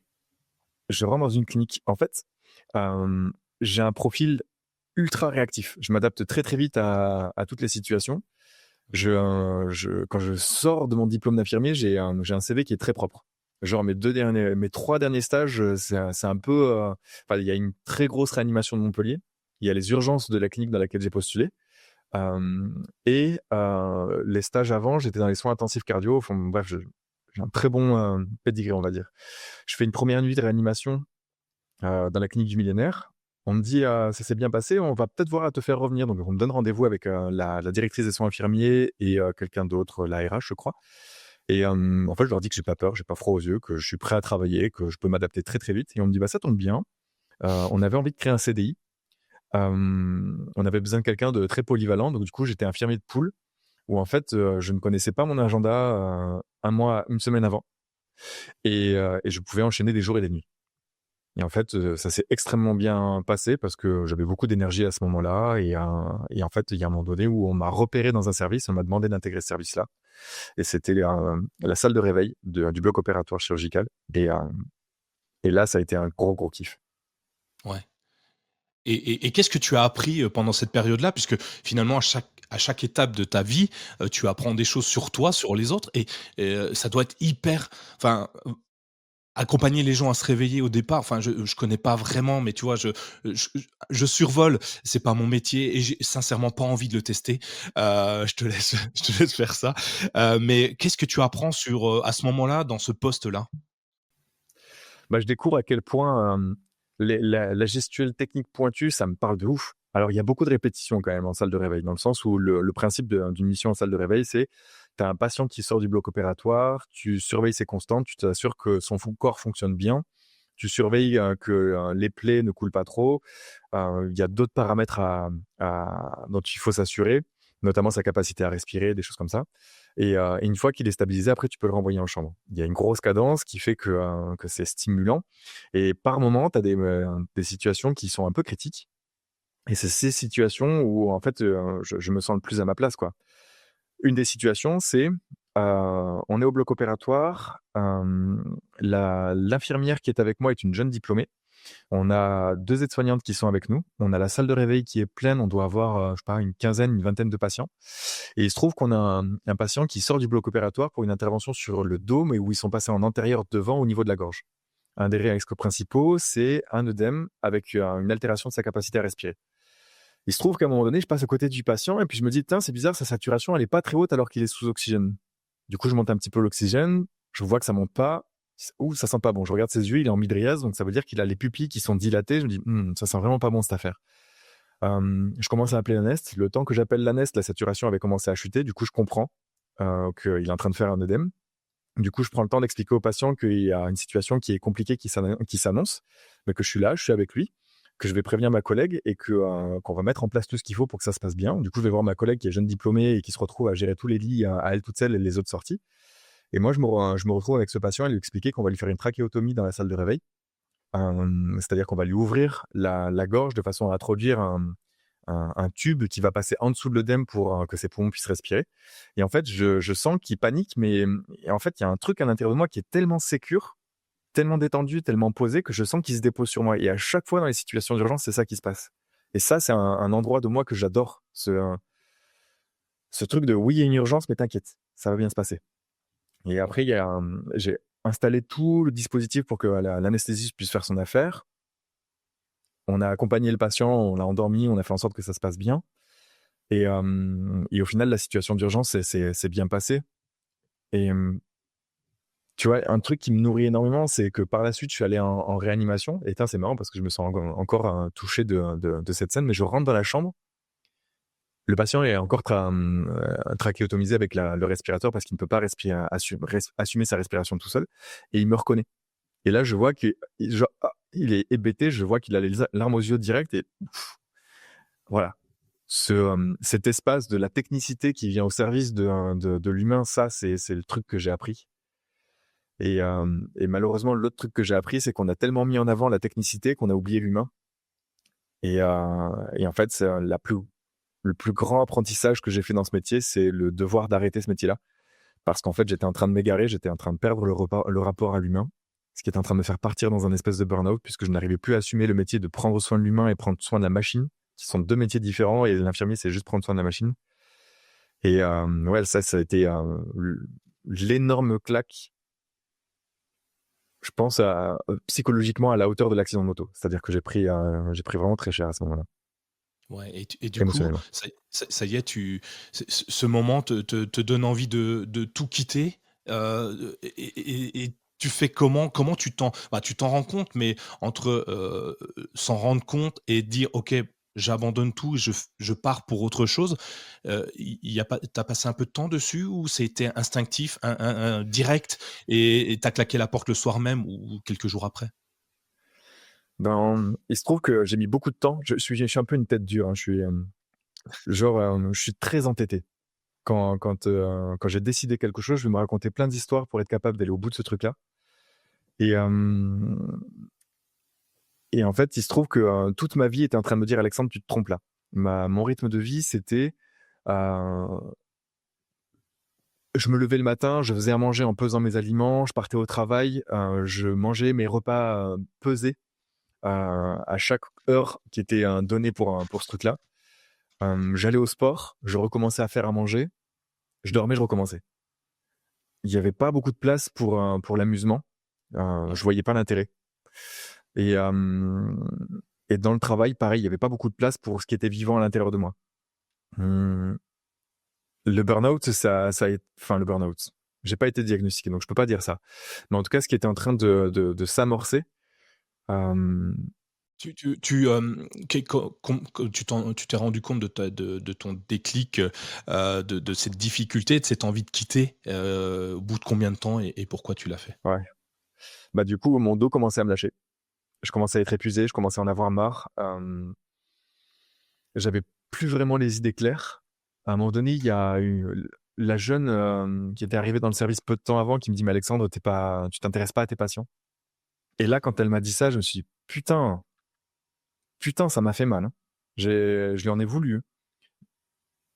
je rentre dans une clinique. En fait, j'ai un profil ultra réactif. Je m'adapte très très vite à toutes les situations. Quand je sors de mon diplôme d'infirmier, j'ai un CV qui est très propre. Genre mes 3 derniers stages, c'est un peu, enfin, il y a une très grosse réanimation de Montpellier. Il y a les urgences de la clinique dans laquelle j'ai postulé. Les stages avant, j'étais dans les soins intensifs cardio. Enfin, bref, j'ai un très bon pedigree, on va dire. Je fais une première nuit de réanimation dans la clinique du Millénaire. On me dit, ça s'est bien passé, on va peut-être voir à te faire revenir. Donc, on me donne rendez-vous avec la directrice des soins infirmiers et quelqu'un d'autre, la RH, je crois. Et en fait, je leur dis que j'ai pas peur, j'ai pas froid aux yeux, que je suis prêt à travailler, que je peux m'adapter très très vite. Et on me dit, bah ça tombe bien. On avait envie de créer un CDI. On avait besoin de quelqu'un de très polyvalent. Donc, du coup, j'étais infirmier de poule où en fait, je ne connaissais pas mon agenda un mois, une semaine avant. Et je pouvais enchaîner des jours et des nuits. Et en fait, ça s'est extrêmement bien passé parce que j'avais beaucoup d'énergie à ce moment-là. Et en fait, il y a un moment donné où on m'a repéré dans un service, on m'a demandé d'intégrer ce service-là. Et c'était la salle de réveil du bloc opératoire chirurgical. Et là, ça a été un gros, gros kiff. ouais. Et qu'est-ce que tu as appris, pendant cette période-là? Puisque finalement à chaque étape de ta vie, tu apprends des choses sur toi, sur les autres et ça doit être hyper enfin, accompagner les gens à se réveiller au départ, enfin je connais pas vraiment, mais tu vois, je je survole, c'est pas mon métier et j'ai sincèrement pas envie de le tester. Je te laisse je te laisse faire ça. Mais qu'est-ce que tu apprends sur, à ce moment-là, dans ce poste-là? Bah, je découvre à quel point la gestuelle technique pointue, ça me parle de ouf. Alors, il y a beaucoup de répétitions quand même en salle de réveil, dans le sens où le principe d'une mission en salle de réveil, c'est tu as un patient qui sort du bloc opératoire, tu surveilles ses constantes, tu t'assures que son corps fonctionne bien, tu surveilles que les plaies ne coulent pas trop. Il y a d'autres paramètres dont il faut s'assurer, notamment sa capacité à respirer, des choses comme ça. Et une fois qu'il est stabilisé, après, tu peux le renvoyer en chambre. Il y a une grosse cadence qui fait que c'est stimulant. Et par moment, tu as des situations qui sont un peu critiques. Et c'est ces situations où, en fait, je me sens le plus à ma place, quoi. Une des situations, c'est, on est au bloc opératoire. L'infirmière qui est avec moi est une jeune diplômée. On a 2 aides-soignantes qui sont avec nous. On a la salle de réveil qui est pleine. On doit avoir, je sais pas, une quinzaine, une vingtaine de patients. Et il se trouve qu'on a un patient qui sort du bloc opératoire pour une intervention sur le dos, mais où ils sont passés en antérieur devant au niveau de la gorge. Un des risques principaux, c'est un œdème avec une altération de sa capacité à respirer. Il se trouve qu'à un moment donné, je passe à côté du patient et puis je me dis, tiens, c'est bizarre, sa saturation, elle est pas très haute alors qu'il est sous oxygène. Du coup, je monte un petit peu l'oxygène. Je vois que ça monte pas. Ouh, ça sent pas bon. Je regarde ses yeux, il est en mydriase, donc ça veut dire qu'il a les pupilles qui sont dilatées. Je me dis, ça sent vraiment pas bon cette affaire. Je commence à appeler l'anest. Le temps que j'appelle l'anest, la saturation avait commencé à chuter. Du coup, je comprends qu'il est en train de faire un œdème. Du coup, je prends le temps d'expliquer au patient qu'il y a une situation qui est compliquée qui s'annonce, mais que je suis avec lui, que je vais prévenir ma collègue et qu'on va mettre en place tout ce qu'il faut pour que ça se passe bien. Du coup, je vais voir ma collègue qui est jeune diplômée et qui se retrouve à gérer tous les lits à elle toute seule et les autres sorties. Et moi, je me retrouve avec ce patient et lui expliquer qu'on va lui faire une trachéotomie dans la salle de réveil. C'est-à-dire qu'on va lui ouvrir la gorge de façon à introduire un tube qui va passer en dessous de l'œdème pour que ses poumons puissent respirer. Et en fait, je sens qu'il panique, mais en fait, il y a un truc à l'intérieur de moi qui est tellement sécure, tellement détendu, tellement posé, que je sens qu'il se dépose sur moi. Et à chaque fois dans les situations d'urgence, c'est ça qui se passe. Et ça, c'est un endroit de moi que j'adore. Ce truc de oui, il y a une urgence, mais t'inquiète, ça va bien se passer. Et après, j'ai installé tout le dispositif pour que l'anesthésiste puisse faire son affaire. On a accompagné le patient, on l'a endormi, on a fait en sorte que ça se passe bien. Et au final, la situation d'urgence s'est bien passée. Et tu vois, un truc qui me nourrit énormément, c'est que par la suite, je suis allé en réanimation. Et c'est marrant parce que je me sens encore touché de cette scène. Mais je rentre dans la chambre. Le patient est encore trachéotomisé avec le respirateur parce qu'il ne peut pas assumer sa respiration tout seul. Et il me reconnaît. Et là, je vois qu'il est hébété. Je vois qu'il a les larmes aux yeux direct. Et voilà. Cet espace de la technicité qui vient au service de l'humain, ça, c'est le truc que j'ai appris. Et malheureusement, l'autre truc que j'ai appris, c'est qu'on a tellement mis en avant la technicité qu'on a oublié l'humain. Et en fait, c'est le plus grand apprentissage que j'ai fait dans ce métier, c'est le devoir d'arrêter ce métier-là. Parce qu'en fait, j'étais en train de m'égarer, j'étais en train de perdre le rapport à l'humain, ce qui est en train de me faire partir dans un espèce de burn-out, puisque je n'arrivais plus à assumer le métier de prendre soin de l'humain et prendre soin de la machine, qui sont deux métiers différents, et l'infirmier, c'est juste prendre soin de la machine. Et ouais, ça a été l'énorme claque, je pense, psychologiquement à la hauteur de l'accident de moto. C'est-à-dire que j'ai pris vraiment très cher à ce moment-là, Ouais, et du coup, émotionnellement. ça y est, ce moment te donne envie de tout quitter, et tu fais comment? Comment tu t'en rends compte, mais entre, s'en rendre compte et dire: «OK, j'abandonne tout, je pars pour autre chose», il y a pas tu passé un peu de temps dessus ou c'était instinctif, un direct et tu claqué la porte le soir même ou quelques jours après? Ben, il se trouve que j'ai mis beaucoup de temps. Je suis un peu une tête dure, hein. Je suis très entêté. Quand j'ai décidé quelque chose, je vais me raconter plein d'histoires pour être capable d'aller au bout de ce truc-là. Et, et en fait, il se trouve que toute ma vie était en train de me dire, Alexandre, tu te trompes là. Mon rythme de vie, c'était, euh, je me levais le matin, je faisais à manger en pesant mes aliments, je partais au travail, je mangeais mes repas pesés à chaque heure qui était donnée pour ce truc-là. J'allais au sport, je recommençais à faire à manger, je dormais, je recommençais. Il n'y avait pas beaucoup de place pour l'amusement. Je voyais pas l'intérêt. Et, et dans le travail, pareil, il n'y avait pas beaucoup de place pour ce qui était vivant à l'intérieur de moi. Hum, Le burn-out, enfin le burn-out. J'ai pas été diagnostiqué, donc je peux pas dire ça. Mais en tout cas, ce qui était en train de s'amorcer, euh, Tu t'es rendu compte de ton déclic, de cette difficulté, de cette envie de quitter, au bout de combien de temps et pourquoi tu l'as fait? ouais. Bah du coup, mon dos commençait à me lâcher. Je commençais à être épuisé, je commençais à en avoir marre. J'avais plus vraiment les idées claires. À un moment donné, il y a eu la jeune qui était arrivée dans le service peu de temps avant qui me dit: «Mais Alexandre, tu t'intéresses pas à tes patients». Et là, quand elle m'a dit ça, je me suis dit: putain, ça m'a fait mal, hein. Je lui en ai voulu, hein.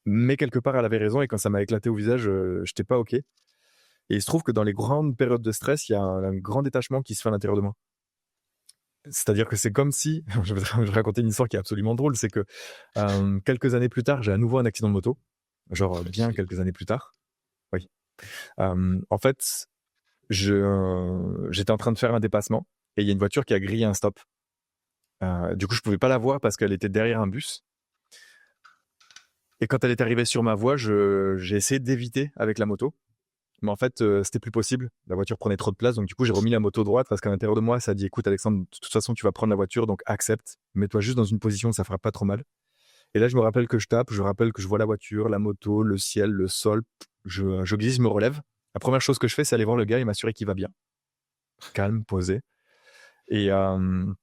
Mais quelque part, elle avait raison et quand ça m'a éclaté au visage, j'étais pas OK. Et il se trouve que dans les grandes périodes de stress, il y a un grand détachement qui se fait à l'intérieur de moi. C'est-à-dire que c'est comme si je vais te raconter une histoire qui est absolument drôle, c'est que, quelques années plus tard, j'ai à nouveau un accident de moto, genre, Ouais, bien quelques années plus tard. Oui. En fait, j'étais en train de faire un dépassement et il y a une voiture qui a grillé un stop. Du coup, je pouvais pas la voir parce qu'elle était derrière un bus et quand elle est arrivée sur ma voie, j'ai essayé d'éviter avec la moto Mais en fait, c'était plus possible. La voiture prenait trop de place. Donc, du coup, j'ai remis la moto droite parce qu'à l'intérieur de moi, ça a dit, écoute, Alexandre, de toute façon, tu vas prendre la voiture, donc accepte. Mets-toi juste dans une position où ça fera pas trop mal. Et là, je me rappelle que je tape, je rappelle que je vois la voiture, la moto, le ciel, le sol. Je glisse, je me relève. La première chose que je fais, c'est aller voir le gars et m'assurer qu'il va bien. Calme, posé. Et, en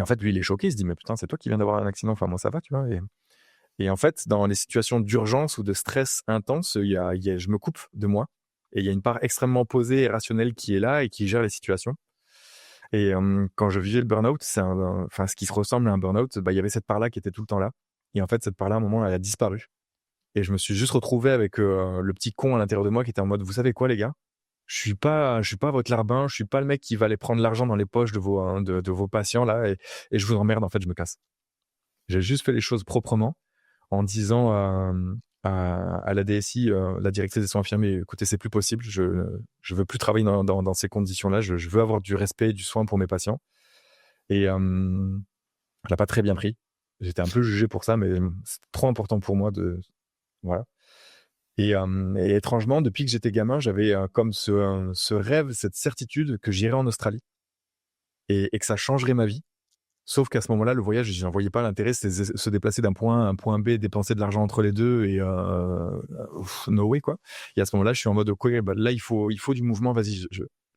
fait, lui, il est choqué. Il se dit, mais putain, c'est toi qui viens d'avoir un accident. Enfin, moi, ça va, tu vois. Et en fait, dans les situations d'urgence ou de stress intense, je me coupe de moi. Et il y a une part extrêmement posée et rationnelle qui est là et qui gère les situations. Et quand je vivais le burn-out, enfin, ce qui se ressemble à un burn-out, bah, il y avait cette part-là qui était tout le temps là. Et en fait, cette part-là, à un moment, elle a disparu. Et je me suis juste retrouvé avec le petit con à l'intérieur de moi qui était en mode, vous savez quoi, les gars? Je suis pas votre larbin, je suis pas le mec qui va aller prendre l'argent dans les poches de vos patients là, et je vous emmerde, en fait, je me casse. J'ai juste fait les choses proprement en disant à la DSI, la directrice des soins infirmiers, écoutez, c'est plus possible, je veux plus travailler dans ces conditions-là, je veux avoir du respect et du soin pour mes patients. Et elle a pas très bien pris. J'étais un peu jugé pour ça, mais c'est trop important pour moi voilà. Et étrangement, depuis que j'étais gamin, j'avais comme ce rêve, cette certitude que j'irais en Australie et que ça changerait ma vie. Sauf qu'à ce moment-là, le voyage, je n'en voyais pas l'intérêt. C'était se déplacer d'un point A à un point B, dépenser de l'argent entre les deux et no way, quoi. Et à ce moment-là, je suis en mode, ok, bah, là, il faut du mouvement. Vas-y,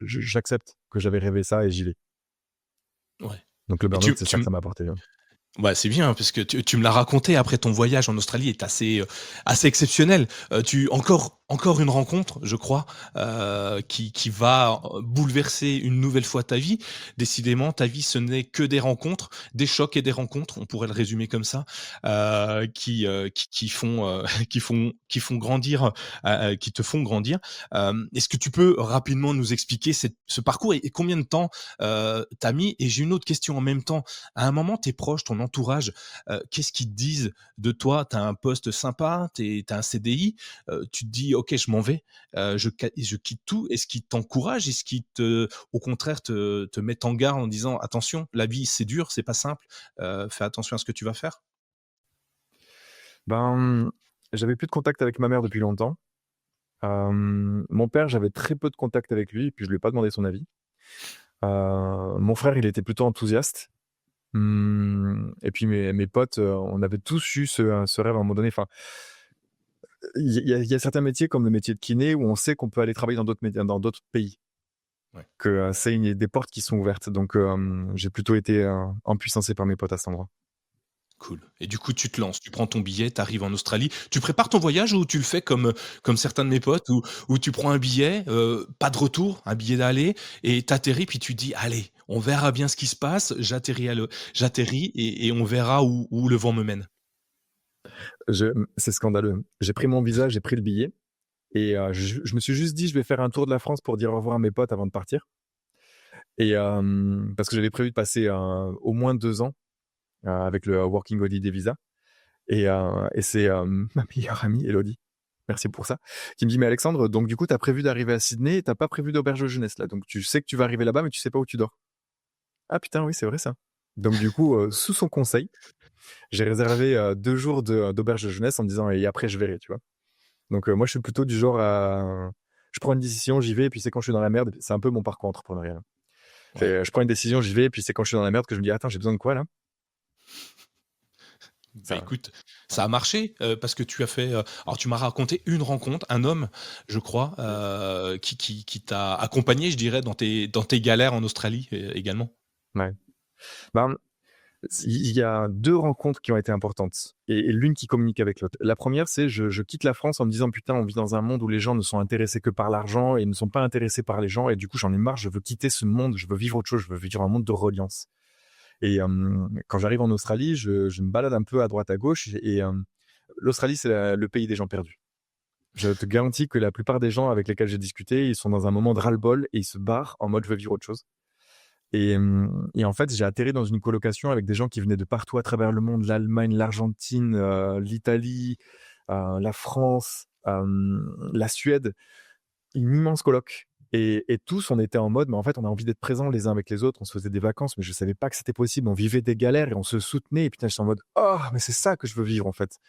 j'accepte que j'avais rêvé ça et j'y vais. Ouais. Donc le Et burn-out, c'est ça que ça m'a apporté. bah, c'est bien, parce que tu me l'as raconté après ton voyage en Australie est assez exceptionnel. Tu encore une rencontre, je crois, qui va bouleverser une nouvelle fois ta vie. Décidément, ta vie, ce n'est que des rencontres, des chocs et des rencontres, on pourrait le résumer comme ça, qui font, qui font grandir, qui te font grandir. Est-ce que tu peux rapidement nous expliquer ce parcours et combien de temps, tu as mis? Et j'ai une autre question en même temps. À un moment, tes proches, ton entourage, qu'est-ce qu'ils te disent de toi? Tu as un poste sympa, tu as un CDI, tu te dis: «OK, je m'en vais, je quitte tout». Est-ce qu'ils t'encouragent? Est-ce qu'ils au contraire, te mettent en garde en disant: «Attention, la vie, c'est dur, c'est pas simple, fais attention à ce que tu vas faire»? Ben, j'avais plus de contact avec ma mère depuis longtemps. Mon père, j'avais très peu de contact avec lui et puis je lui ai pas demandé son avis. Mon frère, il était plutôt enthousiaste. Et puis mes potes, on avait tous eu ce rêve à un moment donné. Enfin, il y a certains métiers comme le métier de kiné où on sait qu'on peut aller travailler dans d'autres pays, Ouais. que c'est des portes qui sont ouvertes. Donc j'ai plutôt été empuissancé par mes potes à cet endroit. Cool. Et du coup, tu te lances, tu prends ton billet, tu arrives en Australie. Tu prépares ton voyage ou tu le fais comme certains de mes potes où tu prends un billet, pas de retour, un billet d'aller et tu atterris puis tu te dis: «Allez, on verra bien ce qui se passe, j'atterris et on verra où le vent me mène». C'est scandaleux. J'ai pris mon visa, j'ai pris le billet et je me suis juste dit: «Je vais faire un tour de la France pour dire au revoir à mes potes avant de partir». Et parce que j'avais prévu de passer au moins 2 ans avec le Working Holiday Visa. Et c'est ma meilleure amie, Elodie, merci pour ça, qui me dit: «Mais Alexandre, donc du coup, tu as prévu d'arriver à Sydney et tu pas prévu d'auberge de jeunesse là, donc tu sais que tu vas arriver là-bas, mais tu sais pas où tu dors». Ah putain, oui, c'est vrai ça. Donc du coup, sous son conseil, j'ai réservé 2 jours d'auberge de jeunesse en me disant: «Et après je verrai», tu vois? Donc moi, je suis plutôt du genre à je prends une décision, j'y vais et puis c'est quand je suis dans la merde, c'est un peu mon parcours entrepreneurial. Ouais. Je prends une décision, j'y vais et puis c'est quand je suis dans la merde que je me dis: «Attends, j'ai besoin de quoi là?» Bah, Ça écoute, ça a marché, parce que tu as fait, alors tu m'as raconté une rencontre, un homme, je crois, qui t'a accompagné, je dirais, dans tes galères en Australie, également? ouais. Ben, il y a 2 rencontres qui ont été importantes et l'une qui communique avec l'autre. La première, c'est je quitte la France en me disant: «Putain, on vit dans un monde où les gens ne sont intéressés que par l'argent et ne sont pas intéressés par les gens et du coup, j'en ai marre, je veux quitter ce monde, je veux vivre autre chose, je veux vivre un monde de reliance». Et quand j'arrive en Australie, je me balade un peu à droite à gauche et l'Australie, c'est le pays des gens perdus. Je te garantis que la plupart des gens avec lesquels j'ai discuté, ils sont dans un moment de ras-le-bol et ils se barrent en mode: «Je veux vivre autre chose». Et en fait, j'ai atterri dans une colocation avec des gens qui venaient de partout à travers le monde, l'Allemagne, l'Argentine, l'Italie, la France, la Suède. Une immense coloc et tous, on était en mode: «Mais en fait, on a envie d'être présents les uns avec les autres». On se faisait des vacances, mais je savais pas que c'était possible. On vivait des galères et on se soutenait et putain, j'étais en mode: «Oh, mais c'est ça que je veux vivre, en fait».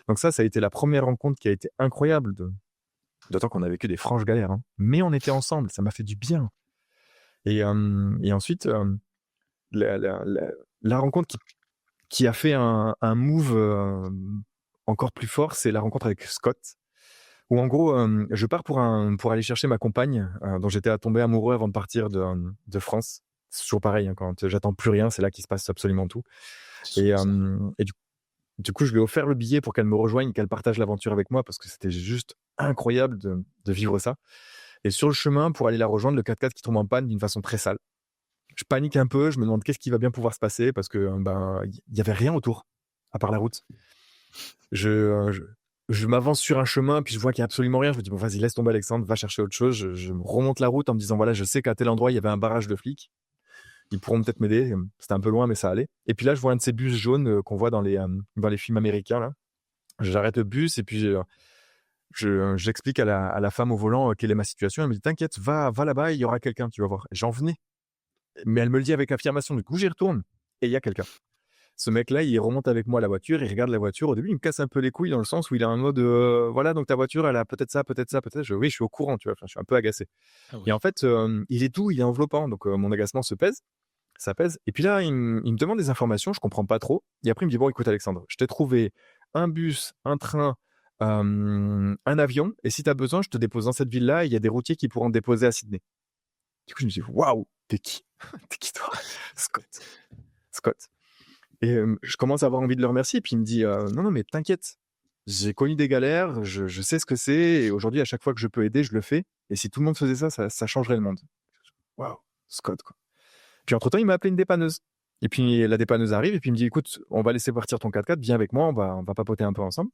Donc ça a été la première rencontre qui a été incroyable D'autant qu'on a vécu des franches galères, hein. Mais on était ensemble, ça m'a fait du bien. Et ensuite, la rencontre qui a fait un move encore plus fort, c'est la rencontre avec Scott. Où en gros, je pars pour aller chercher ma compagne, dont j'étais tombé amoureux avant de partir de France. C'est toujours pareil, hein, quand j'attends plus rien, c'est là qu'il se passe absolument tout. C'est Et, souvent ça. et du coup, je lui ai offert le billet pour qu'elle me rejoigne, qu'elle partage l'aventure avec moi, parce que c'était juste incroyable de vivre ça. Et sur le chemin, pour aller la rejoindre, le 4x4 qui tombe en panne d'une façon très sale. Je panique un peu, je me demande qu'est-ce qui va bien pouvoir se passer, parce que il y avait rien autour, à part la route. Je m'avance sur un chemin, puis je vois qu'il y a absolument rien. Je me dis, bon, vas-y, laisse tomber Alexandre, va chercher autre chose. Je me remonte la route en me disant, voilà, je sais qu'à tel endroit, il y avait un barrage de flics. Ils pourront peut-être m'aider. C'était un peu loin, mais ça allait. Et puis là, je vois un de ces bus jaunes qu'on voit dans les films américains, là. J'arrête le bus et puis j'explique à la femme au volant quelle est ma situation. Elle me dit, t'inquiète, va là-bas, il y aura quelqu'un, tu vas voir. Et j'en venais. Mais elle me le dit avec affirmation. Du coup, j'y retourne et il y a quelqu'un. Ce mec-là, il remonte avec moi à la voiture, il regarde la voiture. Au début, il me casse un peu les couilles dans le sens où il est en mode voilà, donc ta voiture, elle a peut-être ça, peut-être ça, peut-être. Oui, je suis au courant, tu vois. Enfin, je suis un peu agacé. Ah Et oui. en fait, il est doux, il est enveloppant. Donc, mon agacement se pèse, ça pèse. Et puis là, il me demande des informations, je comprends pas trop. Et après, il me dit bon, écoute, Alexandre, je t'ai trouvé un bus, un train, un avion. Et si tu as besoin, je te dépose dans cette ville-là. Il y a des routiers qui pourront te déposer à Sydney. Du coup, je me dis waouh, t'es qui T'es qui toi Scott. Scott. Et je commence à avoir envie de le remercier. Et puis il me dit non, non, mais t'inquiète. J'ai connu des galères, je sais ce que c'est. Et aujourd'hui, à chaque fois que je peux aider, je le fais. Et si tout le monde faisait ça, ça changerait le monde. Waouh, Scott, quoi. Puis entre-temps, il m'a appelé une dépanneuse. Et puis la dépanneuse arrive et puis il me dit écoute, on va laisser partir ton 4x4, viens avec moi, on va papoter un peu ensemble.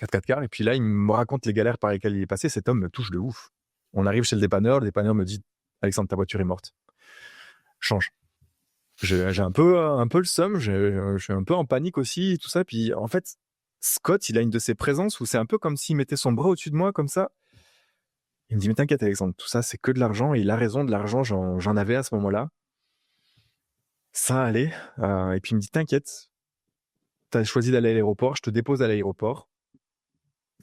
4x4 car. Et puis là, il me raconte les galères par lesquelles il est passé. Cet homme me touche de ouf. On arrive chez le dépanneur me dit Alexandre, ta voiture est morte. Change. J'ai un peu le seum, je suis un peu en panique aussi, tout ça. Puis en fait, Scott, il a une de ces présences où c'est un peu comme s'il mettait son bras au-dessus de moi, comme ça. Il me dit, mais t'inquiète, Alexandre, tout ça, c'est que de l'argent. Et il a raison, de l'argent, j'en avais à ce moment-là. Ça allait. Et puis il me dit, t'inquiète, t'as choisi d'aller à l'aéroport, je te dépose à l'aéroport.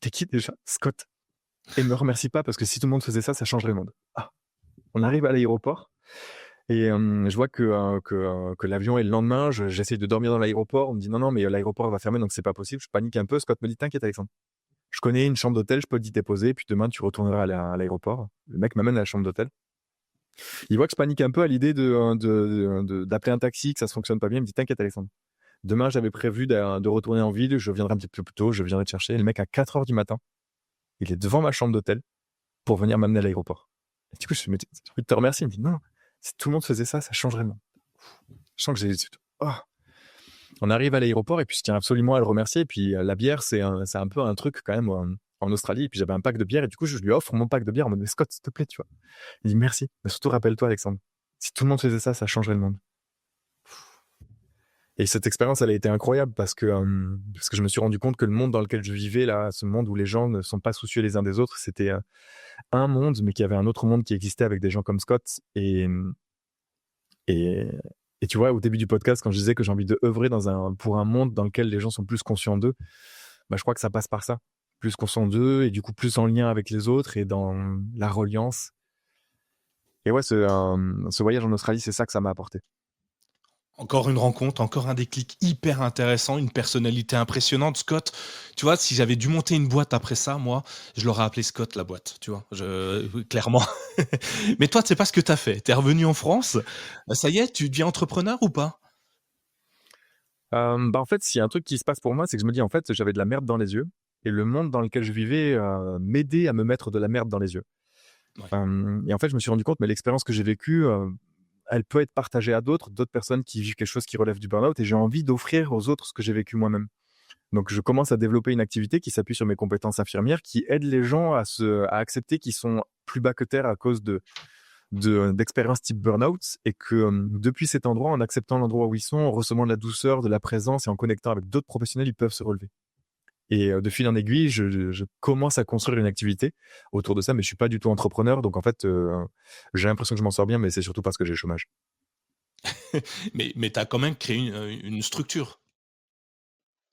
T'es qui déjà? Scott. Et me remercie pas parce que si tout le monde faisait ça, ça changerait le monde. Ah. On arrive à l'aéroport. Et je vois que l'avion est le lendemain. J'essaye de dormir dans l'aéroport. On me dit non, non, mais l'aéroport va fermer, donc c'est pas possible. Je panique un peu. Scott me dit t'inquiète, Alexandre. Je connais une chambre d'hôtel, je peux t'y déposer. Puis demain, tu retourneras à l'aéroport. Le mec m'amène à la chambre d'hôtel. Il voit que je panique un peu à l'idée d'appeler un taxi, que ça ne fonctionne pas bien. Il me dit t'inquiète, Alexandre. Demain, j'avais prévu de retourner en ville. Je viendrai un petit peu plus tôt. Je viendrai te chercher. Et le mec, à 4 heures du matin, il est devant ma chambre d'hôtel pour venir m'amener à l'aéroport. Et du coup, j'ai envie de te remercier. Il me dit non, si tout le monde faisait ça, ça changerait le monde. Je sens que j'ai. Oh. On arrive à l'aéroport et puis je tiens absolument à le remercier. Et puis la bière, c'est un peu un truc quand même en Australie. Et puis j'avais un pack de bière et du coup, je lui offre mon pack de bière en mode mais Scott, s'il te plaît, tu vois. Il dit merci. Mais surtout, rappelle-toi, Alexandre, si tout le monde faisait ça, ça changerait le monde. Et cette expérience, elle a été incroyable parce que je me suis rendu compte que le monde dans lequel je vivais, là, ce monde où les gens ne sont pas soucieux les uns des autres, c'était un monde, mais qu'il y avait un autre monde qui existait avec des gens comme Scott. Et, et tu vois, au début du podcast, quand je disais que j'ai envie de œuvrer pour un monde dans lequel les gens sont plus conscients d'eux, bah, je crois que ça passe par ça. Plus conscients d'eux et du coup plus en lien avec les autres et dans la reliance. Et ouais, ce voyage en Australie, c'est ça que ça m'a apporté. Encore une rencontre, encore un déclic hyper intéressant, une personnalité impressionnante. Scott, tu vois, si j'avais dû monter une boîte après ça, moi, je l'aurais appelé Scott la boîte, tu vois, clairement. Mais toi, c'est pas ce que tu as fait. Tu es revenu en France, ça y est, tu deviens entrepreneur ou pas? En fait, s'il y a un truc qui se passe pour moi, c'est que je me dis, en fait, j'avais de la merde dans les yeux et le monde dans lequel je vivais m'aidait à me mettre de la merde dans les yeux. Ouais. Et en fait, je me suis rendu compte, mais l'expérience que j'ai vécue, elle peut être partagée à d'autres personnes qui vivent quelque chose qui relève du burn-out et j'ai envie d'offrir aux autres ce que j'ai vécu moi-même. Donc, je commence à développer une activité qui s'appuie sur mes compétences infirmières, qui aide les gens à accepter qu'ils sont plus bas que terre à cause d'expériences type burn-out et que depuis cet endroit, en acceptant l'endroit où ils sont, en recevant de la douceur, de la présence et en connectant avec d'autres professionnels, ils peuvent se relever. Et de fil en aiguille, je commence à construire une activité autour de ça, mais je suis pas du tout entrepreneur. Donc en fait, j'ai l'impression que je m'en sors bien, mais c'est surtout parce que j'ai le chômage. Mais tu as quand même créé une structure.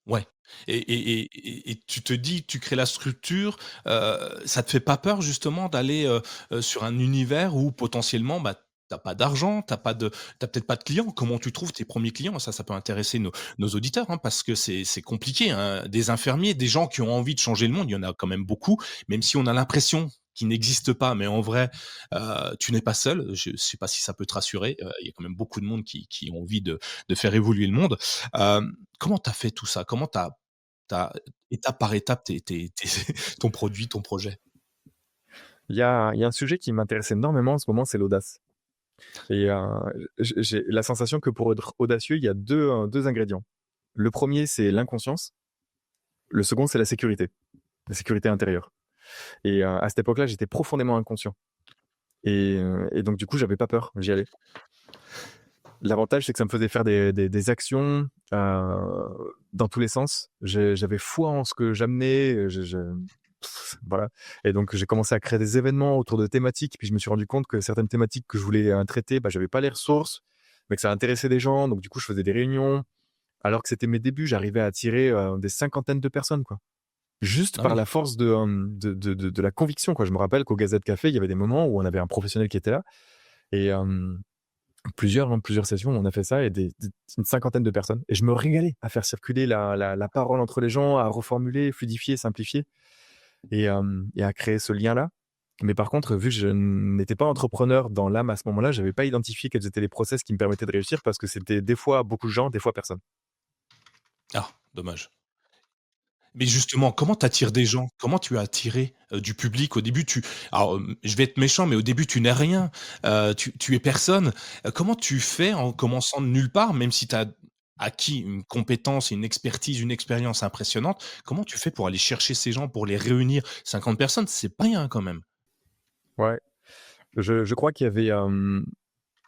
Ouais. Et tu te dis, tu crées la structure, ça te fait pas peur justement d'aller, sur un univers où potentiellement, bah, tu pas d'argent, tu peut-être pas de clients. Comment tu trouves tes premiers clients? Ça peut intéresser nos auditeurs, hein, parce que c'est compliqué, hein. Des infirmiers, des gens qui ont envie de changer le monde, il y en a quand même beaucoup, même si on a l'impression qu'ils n'existent pas, mais en vrai, tu n'es pas seul. Je sais pas si ça peut te rassurer, il y a quand même beaucoup de monde qui ont envie de faire évoluer le monde. Comment tu as fait tout ça? Comment tu as étape par étape ton produit, ton projet. Il y a un sujet qui m'intéresse énormément en ce moment, c'est l'audace. Et j'ai la sensation que pour être audacieux, il y a 2 ingrédients. Le premier, c'est l'inconscience. Le second, c'est la sécurité intérieure. Et à cette époque-là, j'étais profondément inconscient. Et donc du coup, j'avais pas peur, j'y allais. L'avantage, c'est que ça me faisait faire des actions dans tous les sens. J'avais foi en ce que j'amenais. Voilà. Et donc, j'ai commencé à créer des événements autour de thématiques. Puis je me suis rendu compte que certaines thématiques que je voulais traiter, bah, j'avais pas les ressources, mais que ça intéressait des gens. Donc, du coup, je faisais des réunions. Alors que c'était mes débuts, j'arrivais à attirer des cinquantaines de personnes, quoi. Juste Ah par oui. la force de la conviction, quoi. Je me rappelle qu'au Gazette Café, il y avait des moments où on avait un professionnel qui était là. Et plusieurs sessions, on a fait ça et une cinquantaine de personnes. Et je me régalais à faire circuler la parole entre les gens, à reformuler, fluidifier, simplifier et à créer ce lien-là. Mais par contre, vu que je n'étais pas entrepreneur dans l'âme à ce moment-là, j'avais pas identifié quels étaient les process qui me permettaient de réussir parce que c'était des fois beaucoup de gens, des fois personne. Ah, dommage. Mais justement, comment tu attires des gens? Comment tu as attiré, du public? Au début, alors, je vais être méchant, mais au début, tu n'es rien, tu es personne. Comment tu fais en commençant de nulle part, même si tu as acquis une compétence, une expertise, une expérience impressionnante, comment tu fais pour aller chercher ces gens, pour les réunir? 50 personnes, c'est pas rien quand même. Ouais, je crois qu'il y avait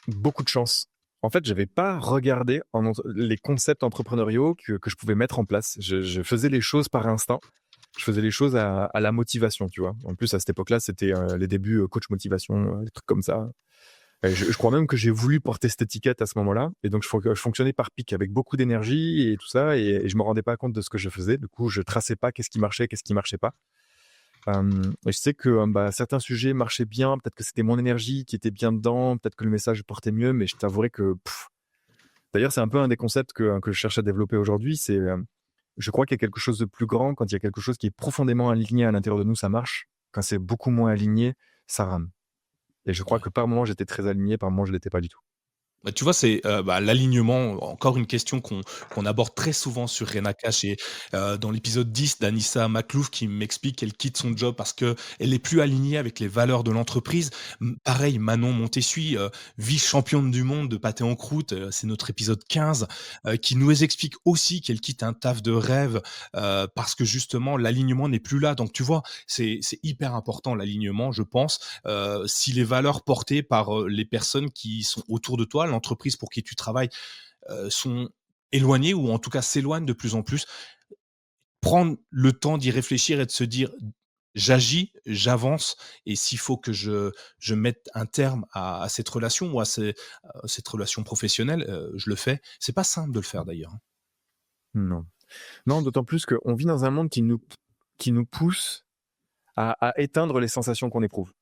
beaucoup de chance. En fait, j'avais pas regardé les concepts entrepreneuriaux que je pouvais mettre en place. Je faisais les choses par instinct. Je faisais les choses à la motivation, tu vois. En plus, à cette époque-là, c'était les débuts coach motivation, des trucs comme ça. Et je crois même que j'ai voulu porter cette étiquette à ce moment-là. Et donc, je fonctionnais par pic avec beaucoup d'énergie et tout ça. Et je me rendais pas compte de ce que je faisais. Du coup, je traçais pas qu'est-ce qui marchait pas. Et je sais que bah, certains sujets marchaient bien. Peut-être que c'était mon énergie qui était bien dedans. Peut-être que le message portait mieux. Mais je t'avouerais que, d'ailleurs, c'est un peu un des concepts que je cherche à développer aujourd'hui. C'est, je crois qu'il y a quelque chose de plus grand. Quand il y a quelque chose qui est profondément aligné à l'intérieur de nous, ça marche. Quand c'est beaucoup moins aligné, ça rame. Et je crois Ouais. que par moment, j'étais très aligné, par moment, je l'étais pas du tout. Bah, tu vois, c'est, bah, l'alignement, encore une question qu'on aborde très souvent sur Renacash et dans l'épisode 10 d'Anissa Maklouf qui m'explique qu'elle quitte son job parce qu'elle est plus alignée avec les valeurs de l'entreprise. Pareil, Manon Montessuie, vice-championne du monde de pâté en croûte, c'est notre épisode 15, qui nous explique aussi qu'elle quitte un taf de rêve, parce que justement l'alignement n'est plus là. Donc tu vois, c'est hyper important l'alignement, je pense. Si les valeurs portées par, les personnes qui sont autour de toi, l'entreprise pour qui tu travailles, sont éloignées ou en tout cas s'éloignent de plus en plus, prendre le temps d'y réfléchir et de se dire: «J'agis, j'avance et s'il faut que je mette un terme à cette relation ou à cette relation professionnelle, je le fais». C'est pas simple de le faire d'ailleurs, hein. Non. Non, d'autant plus qu'on vit dans un monde qui nous pousse à éteindre les sensations qu'on éprouve.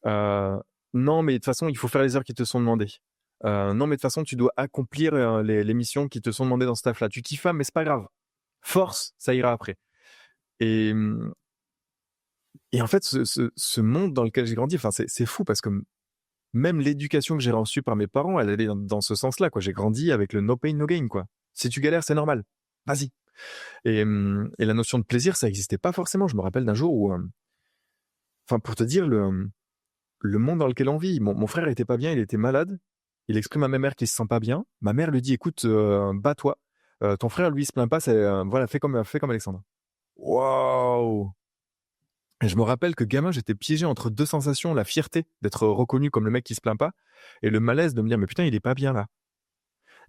Non, mais de toute façon, il faut faire les heures qui te sont demandées. Non, mais de toute façon, tu dois accomplir les missions qui te sont demandées dans ce taf-là. Tu kiffes pas, mais c'est pas grave. Force, ça ira après. Et, et en fait, ce monde dans lequel j'ai grandi, enfin, c'est fou parce que même l'éducation que j'ai reçue par mes parents, elle allait dans ce sens-là, quoi. J'ai grandi avec le no pain, no gain, quoi. Si tu galères, c'est normal. Vas-y. Et la notion de plaisir, ça existait pas forcément. Je me rappelle d'un jour où, enfin, pour te dire le monde dans lequel on vit, mon frère était pas bien, il était malade. Il exprime à ma mère qu'il se sent pas bien. Ma mère lui dit, écoute, bats-toi. Ton frère, lui, il se plaint pas. Voilà, fais comme Alexandre. Waouh! Et je me rappelle que gamin, j'étais piégé entre deux sensations, la fierté d'être reconnu comme le mec qui se plaint pas, et le malaise de me dire, mais putain, il est pas bien là.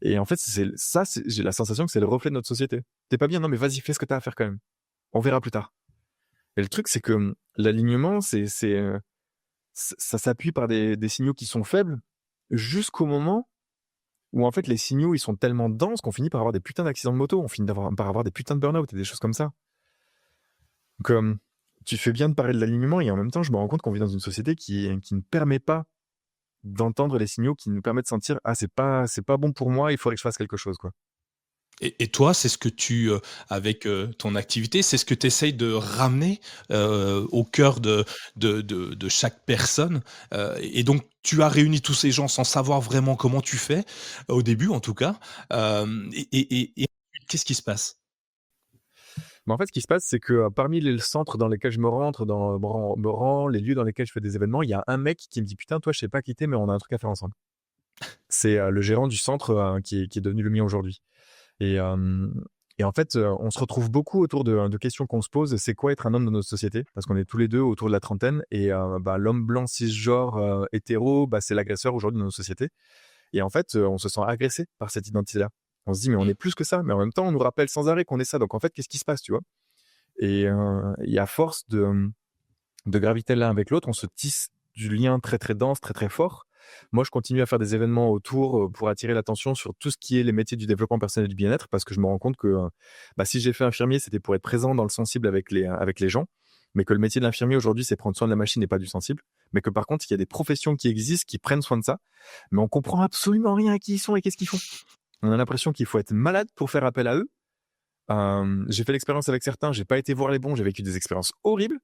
Et en fait, j'ai la sensation que c'est le reflet de notre société. T'es pas bien, non, mais vas-y, fais ce que t'as à faire quand même. On verra plus tard. Et le truc, c'est que l'alignement, ça s'appuie par des signaux qui sont faibles jusqu'au moment où en fait les signaux ils sont tellement denses qu'on finit par avoir des putains d'accidents de moto, on finit par avoir des putains de burn-out et des choses comme ça. Comme tu fais bien de parler de l'alignement et en même temps je me rends compte qu'on vit dans une société qui ne permet pas d'entendre les signaux qui nous permettent de sentir ah c'est pas bon pour moi, il faudrait que je fasse quelque chose quoi. Et toi, c'est ce que tu, avec, ton activité, c'est ce que tu essayes de ramener, au cœur de chaque personne, et donc tu as réuni tous ces gens sans savoir vraiment comment tu fais, au début en tout cas, et ensuite qu'est-ce qui se passe? Mais en fait, ce qui se passe, c'est que parmi les centres dans lesquels je me rentre, me rends, les lieux dans lesquels je fais des événements, il y a un mec qui me dit putain, toi, je sais pas quitter, mais on a un truc à faire ensemble. C'est le gérant du centre qui est devenu le mien aujourd'hui. Et, euh, et en fait, on se retrouve beaucoup autour de questions qu'on se pose. C'est quoi être un homme dans notre société? Parce qu'on est tous les deux autour de la trentaine. Et l'homme blanc cisgenre hétéro, c'est l'agresseur aujourd'hui dans nos sociétés. Et en fait, on se sent agressé par cette identité-là. On se dit, mais on Mmh. est plus que ça. Mais en même temps, on nous rappelle sans arrêt qu'on est ça. Donc en fait, qu'est-ce qui se passe, tu vois? Et à force de graviter l'un avec l'autre, on se tisse du lien très très dense, très très fort. Moi, je continue à faire des événements autour pour attirer l'attention sur tout ce qui est les métiers du développement personnel et du bien-être, parce que je me rends compte que si j'ai fait infirmier, c'était pour être présent dans le sensible avec les gens, mais que le métier de l'infirmier aujourd'hui, c'est prendre soin de la machine et pas du sensible. Mais que par contre, il y a des professions qui existent, qui prennent soin de ça, mais on comprend absolument rien à qui ils sont et qu'est-ce qu'ils font. On a l'impression qu'il faut être malade pour faire appel à eux. J'ai fait l'expérience avec certains, j'ai pas été voir les bons, j'ai vécu des expériences horribles.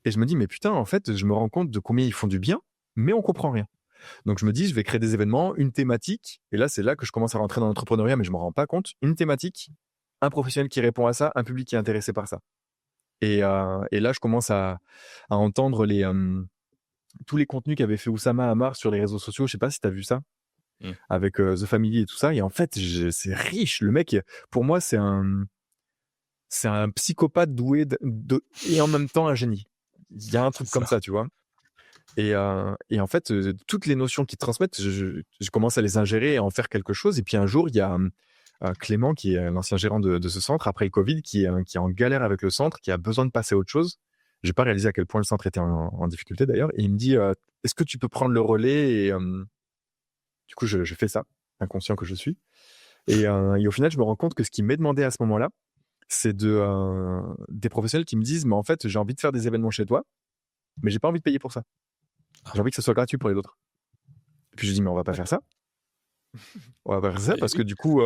Et je me dis, mais putain, en fait, je me rends compte de combien ils font du bien, mais on comprend rien. Donc je me dis, je vais créer des événements, une thématique, et là, c'est là que je commence à rentrer dans l'entrepreneuriat, mais je me rends pas compte. Une thématique, un professionnel qui répond à ça, un public qui est intéressé par ça. Et là, je commence à entendre tous les contenus qu'avait fait Oussama Hamar sur les réseaux sociaux. Je sais pas si tu as vu ça, Mmh. avec The Family et tout ça. Et en fait, c'est riche. Le mec, pour moi, c'est un psychopathe doué et en même temps un génie. Il y a un C'est truc comme ça. ça, tu vois. Et en fait, toutes les notions qu'ils transmettent, je commence à les ingérer et à en faire quelque chose. Et puis un jour, il y a Clément, qui est l'ancien gérant de ce centre, après le Covid, qui est en galère avec le centre, qui a besoin de passer à autre chose. J'ai pas réalisé à quel point le centre était en difficulté d'ailleurs. Et il me dit, est-ce que tu peux prendre le relais? Et du coup, je fais ça, inconscient que je suis. Et au final, je me rends compte que ce qui m'est demandé à ce moment-là, c'est des professionnels qui me disent, mais en fait, j'ai envie de faire des événements chez toi, mais j'ai pas envie de payer pour ça. J'ai Ah, envie que ce soit gratuit pour les autres. Et puis je dis, mais on va pas faire d'accord. ça. On va pas faire ça Et parce que oui. du coup,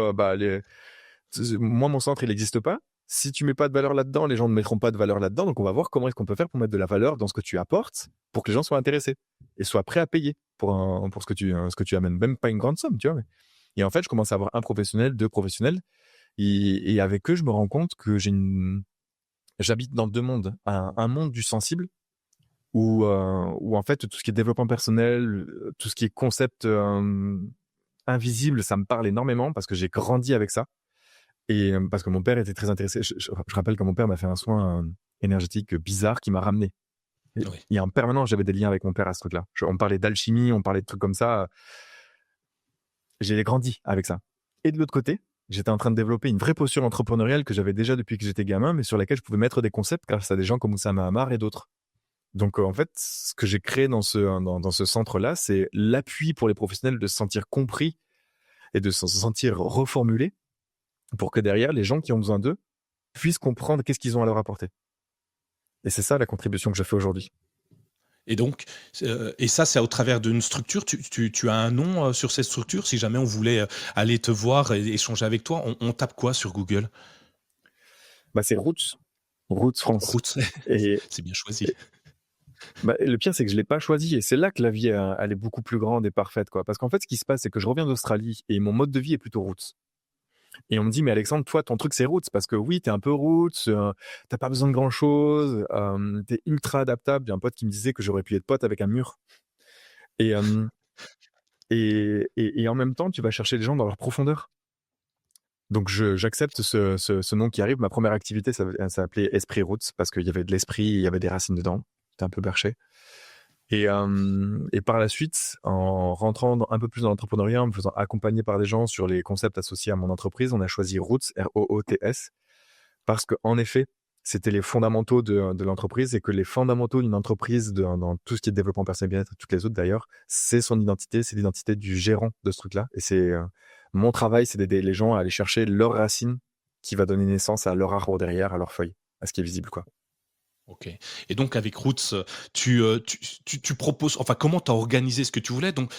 moi, mon centre, il n'existe pas. Si tu mets pas de valeur là-dedans, les gens ne mettront pas de valeur là-dedans. Donc, on va voir comment est-ce qu'on peut faire pour mettre de la valeur dans ce que tu apportes pour que les gens soient intéressés et soient prêts à payer pour ce que tu amènes. Même pas une grande somme, tu vois. Et en fait, je commence à avoir un professionnel, deux professionnels. Et avec eux, je me rends compte que j'habite dans deux mondes. Un monde du sensible où en fait, tout ce qui est développement personnel, tout ce qui est concept invisible, ça me parle énormément parce que j'ai grandi avec ça. Et parce que mon père était très intéressé. Je rappelle que mon père m'a fait un soin énergétique bizarre qui m'a ramené. Oui. Et en permanence, j'avais des liens avec mon père à ce truc-là. On parlait d'alchimie, on parlait de trucs comme ça. J'ai grandi avec ça. Et de l'autre côté, j'étais en train de développer une vraie posture entrepreneuriale que j'avais déjà depuis que j'étais gamin, mais sur laquelle je pouvais mettre des concepts grâce à des gens comme Oussama Hamar et d'autres. Donc en fait, ce que j'ai créé dans ce centre-là, c'est l'appui pour les professionnels de se sentir compris et de se sentir reformulés pour que derrière, les gens qui ont besoin d'eux puissent comprendre qu'est-ce qu'ils ont à leur apporter. Et c'est ça la contribution que je fais aujourd'hui. Et donc, et ça, c'est au travers d'une structure. Tu as un nom, sur cette structure? Si jamais on voulait, aller te voir et échanger avec toi, on tape quoi sur Google? C'est Roots, Roots France. Roots, Et, c'est bien choisi. le pire, c'est que je l'ai pas choisi. Et c'est là que la vie, elle est beaucoup plus grande et parfaite, quoi. Parce qu'en fait, ce qui se passe, c'est que je reviens d'Australie et mon mode de vie est plutôt Roots. Et on me dit, mais Alexandre, toi, ton truc, c'est Roots. Parce que oui, t'es un peu Roots, t'as pas besoin de grand chose, t'es ultra adaptable. J'ai un pote qui me disait que j'aurais pu être pote avec un mur. Et, euh, et en même temps, tu vas chercher les gens dans leur profondeur. Donc j'accepte ce nom qui arrive. Ma première activité, ça s'appelait Esprit Roots parce qu'il y avait de l'esprit, il y avait des racines dedans. C'était un peu perché. Et par la suite, en rentrant un peu plus dans l'entrepreneuriat, en me faisant accompagner par des gens sur les concepts associés à mon entreprise, on a choisi Roots, Roots, parce qu'en effet, c'était les fondamentaux de l'entreprise et que les fondamentaux d'une entreprise dans tout ce qui est développement personnel bien-être, toutes les autres d'ailleurs, c'est son identité, c'est l'identité du gérant de ce truc-là. Et mon travail, c'est d'aider les gens à aller chercher leur racine qui va donner naissance à leur arbre derrière, à leur feuille, à ce qui est visible, quoi. OK, et donc avec Roots, tu proposes, enfin, comment tu as organisé ce que tu voulais? Donc,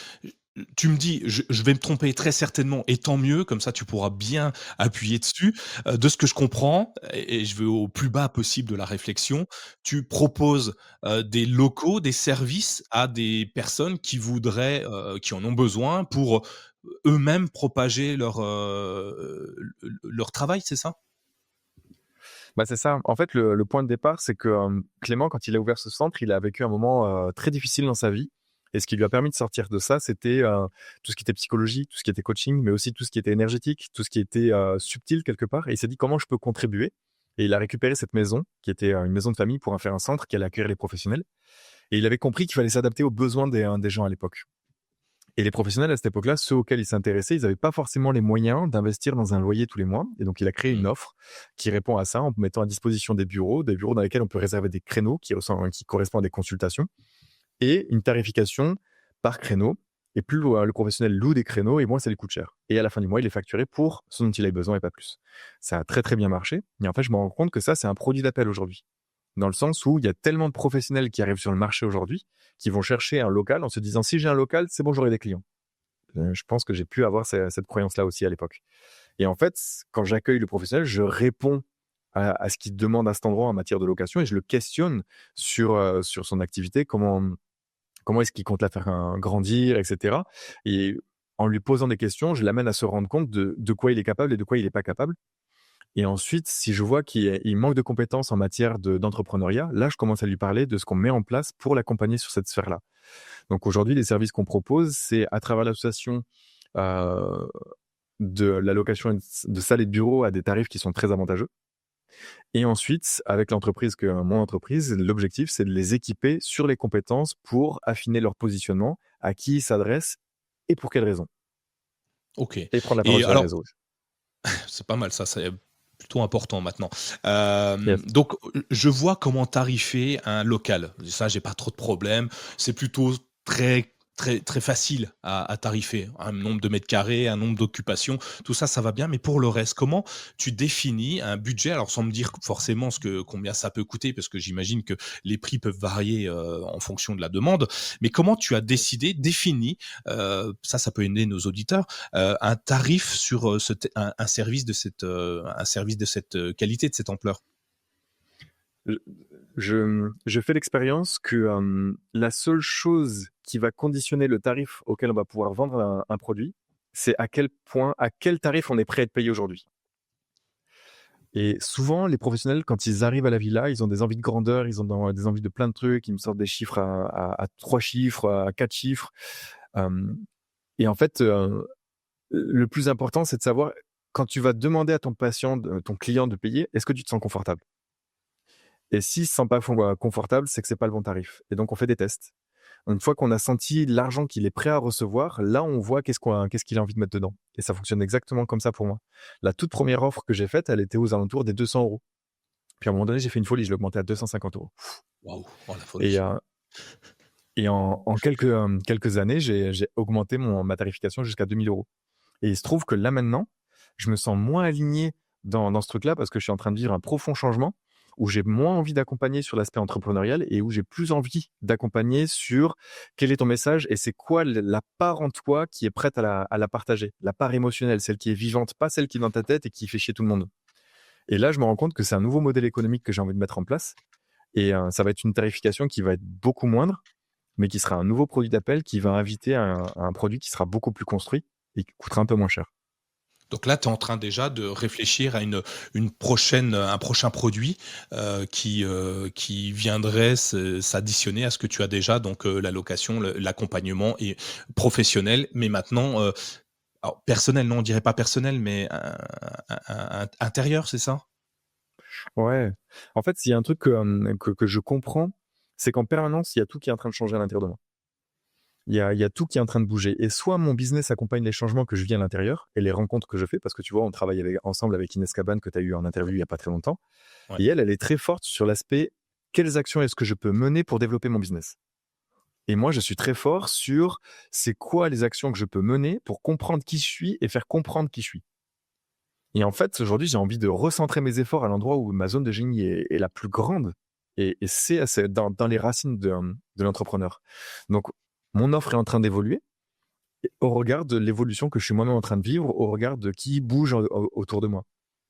tu me dis: «Je vais me tromper très certainement et tant mieux», comme ça tu pourras bien appuyer dessus. De ce que je comprends et je vais au plus bas possible de la réflexion, tu proposes, des locaux, des services à des personnes qui voudraient, qui en ont besoin pour, eux-mêmes propager leur travail, c'est ça? Bah, c'est ça. En fait, le point de départ, c'est que Clément, quand il a ouvert ce centre, il a vécu un moment très difficile dans sa vie. Et ce qui lui a permis de sortir de ça, c'était tout ce qui était psychologie, tout ce qui était coaching, mais aussi tout ce qui était énergétique, tout ce qui était subtil quelque part. Et il s'est dit comment je peux contribuer. Et il a récupéré cette maison, qui était une maison de famille, pour en faire un centre qui allait accueillir les professionnels. Et il avait compris qu'il fallait s'adapter aux besoins des gens à l'époque. Et les professionnels à cette époque-là, ceux auxquels il s'intéressait, ils n'avaient pas forcément les moyens d'investir dans un loyer tous les mois. Et donc, il a créé une Mmh. offre qui répond à ça en mettant à disposition des bureaux dans lesquels on peut réserver des créneaux qui correspondent à des consultations et une tarification par créneau. Et plus le professionnel loue des créneaux, et moins ça lui coûte cher. Et à la fin du mois, il est facturé pour ce dont il a besoin et pas plus. Ça a très très bien marché. Et en fait, je me rends compte que ça, c'est un produit d'appel aujourd'hui. Dans le sens où il y a tellement de professionnels qui arrivent sur le marché aujourd'hui qui vont chercher un local en se disant si j'ai un local, c'est bon, j'aurai des clients. Je pense que j'ai pu avoir cette croyance-là aussi à l'époque. Et en fait, quand j'accueille le professionnel, je réponds à ce qu'il demande à cet endroit en matière de location et je le questionne sur son activité, comment est-ce qu'il compte la faire grandir, etc. Et en lui posant des questions, je l'amène à se rendre compte de quoi il est capable et de quoi il n'est pas capable. Et ensuite, si je vois qu'il manque de compétences en matière d'entrepreneuriat, là, je commence à lui parler de ce qu'on met en place pour l'accompagner sur cette sphère-là. Donc aujourd'hui, les services qu'on propose, c'est à travers l'association euh, de la location de salles et de bureaux à des tarifs qui sont très avantageux. Et ensuite, avec mon entreprise, l'objectif, c'est de les équiper sur les compétences pour affiner leur positionnement, à qui ils s'adressent et pour quelles raisons. OK, Et prendre la parole et sur les alors, réseaux. c'est pas mal ça, c'est plutôt important maintenant. Yes. Donc, je vois comment tarifer un local. Ça, j'ai pas trop de problèmes. C'est plutôt très, très, très facile à tarifer. Un nombre de mètres carrés, un nombre d'occupations, tout ça, ça va bien. Mais pour le reste, comment tu définis un budget? Alors, sans me dire forcément combien ça peut coûter, parce que j'imagine que les prix peuvent varier, en fonction de la demande. Mais comment tu as défini, ça peut aider nos auditeurs, un tarif sur, un service de cette, qualité, de cette ampleur? Je, je fais l'expérience que la seule chose qui va conditionner le tarif auquel on va pouvoir vendre un produit, c'est à quel tarif on est prêt à être payé aujourd'hui. Et souvent, les professionnels, quand ils arrivent à la villa, ils ont des envies de grandeur, ils ont des envies de plein de trucs, ils me sortent des chiffres à 3 chiffres, à 4 chiffres. Euh, et en fait, le plus important, c'est de savoir, quand tu vas demander à ton patient, ton client de payer, est-ce que tu te sens confortable? Et s'il ne se sent pas confortable, c'est que c'est pas le bon tarif. Et donc, on fait des tests. Une fois qu'on a senti l'argent qu'il est prêt à recevoir, là, on voit qu'est-ce qu'il a envie de mettre dedans. Et ça fonctionne exactement comme ça pour moi. La toute première offre que j'ai faite, elle était aux alentours des 200 euros. Puis à un moment donné, j'ai fait une folie, je l'ai augmenté à 250 euros. Waouh! Oh la Et, folie. euh, et en quelques années, j'ai augmenté ma tarification jusqu'à 2000 euros. Et il se trouve que là maintenant, je me sens moins aligné dans ce truc-là parce que je suis en train de vivre un profond changement où j'ai moins envie d'accompagner sur l'aspect entrepreneurial et où j'ai plus envie d'accompagner sur quel est ton message et c'est quoi la part en toi qui est prête à la partager. La part émotionnelle, celle qui est vivante, pas celle qui est dans ta tête et qui fait chier tout le monde. Et là, je me rends compte que c'est un nouveau modèle économique que j'ai envie de mettre en place. Et ça va être une tarification qui va être beaucoup moindre, mais qui sera un nouveau produit d'appel qui va inviter à un produit qui sera beaucoup plus construit et qui coûtera un peu moins cher. Donc là, tu es en train déjà de réfléchir à un prochain produit, qui viendrait s'additionner à ce que tu as déjà, donc la location, l'accompagnement et professionnel. Mais maintenant, alors personnel, non, on dirait pas personnel, mais intérieur, c'est ça? Ouais. En fait, s'il y a un truc que je comprends, c'est qu'en permanence, il y a tout qui est en train de changer à l'intérieur de moi. Il y a tout qui est en train de bouger. Et soit mon business accompagne les changements que je vis à l'intérieur et les rencontres que je fais, parce que tu vois, on travaille ensemble avec Inès Cabane, que tu as eu en interview il n'y a pas très longtemps. Ouais. Et elle est très forte sur l'aspect quelles actions est-ce que je peux mener pour développer mon business. Et moi, je suis très fort sur c'est quoi les actions que je peux mener pour comprendre qui je suis et faire comprendre qui je suis. Et en fait, aujourd'hui, j'ai envie de recentrer mes efforts à l'endroit où ma zone de génie est la plus grande. Et c'est dans les racines de l'entrepreneur. Donc, mon offre est en train d'évoluer au regard de l'évolution que je suis moi-même en train de vivre, au regard de qui bouge autour de moi.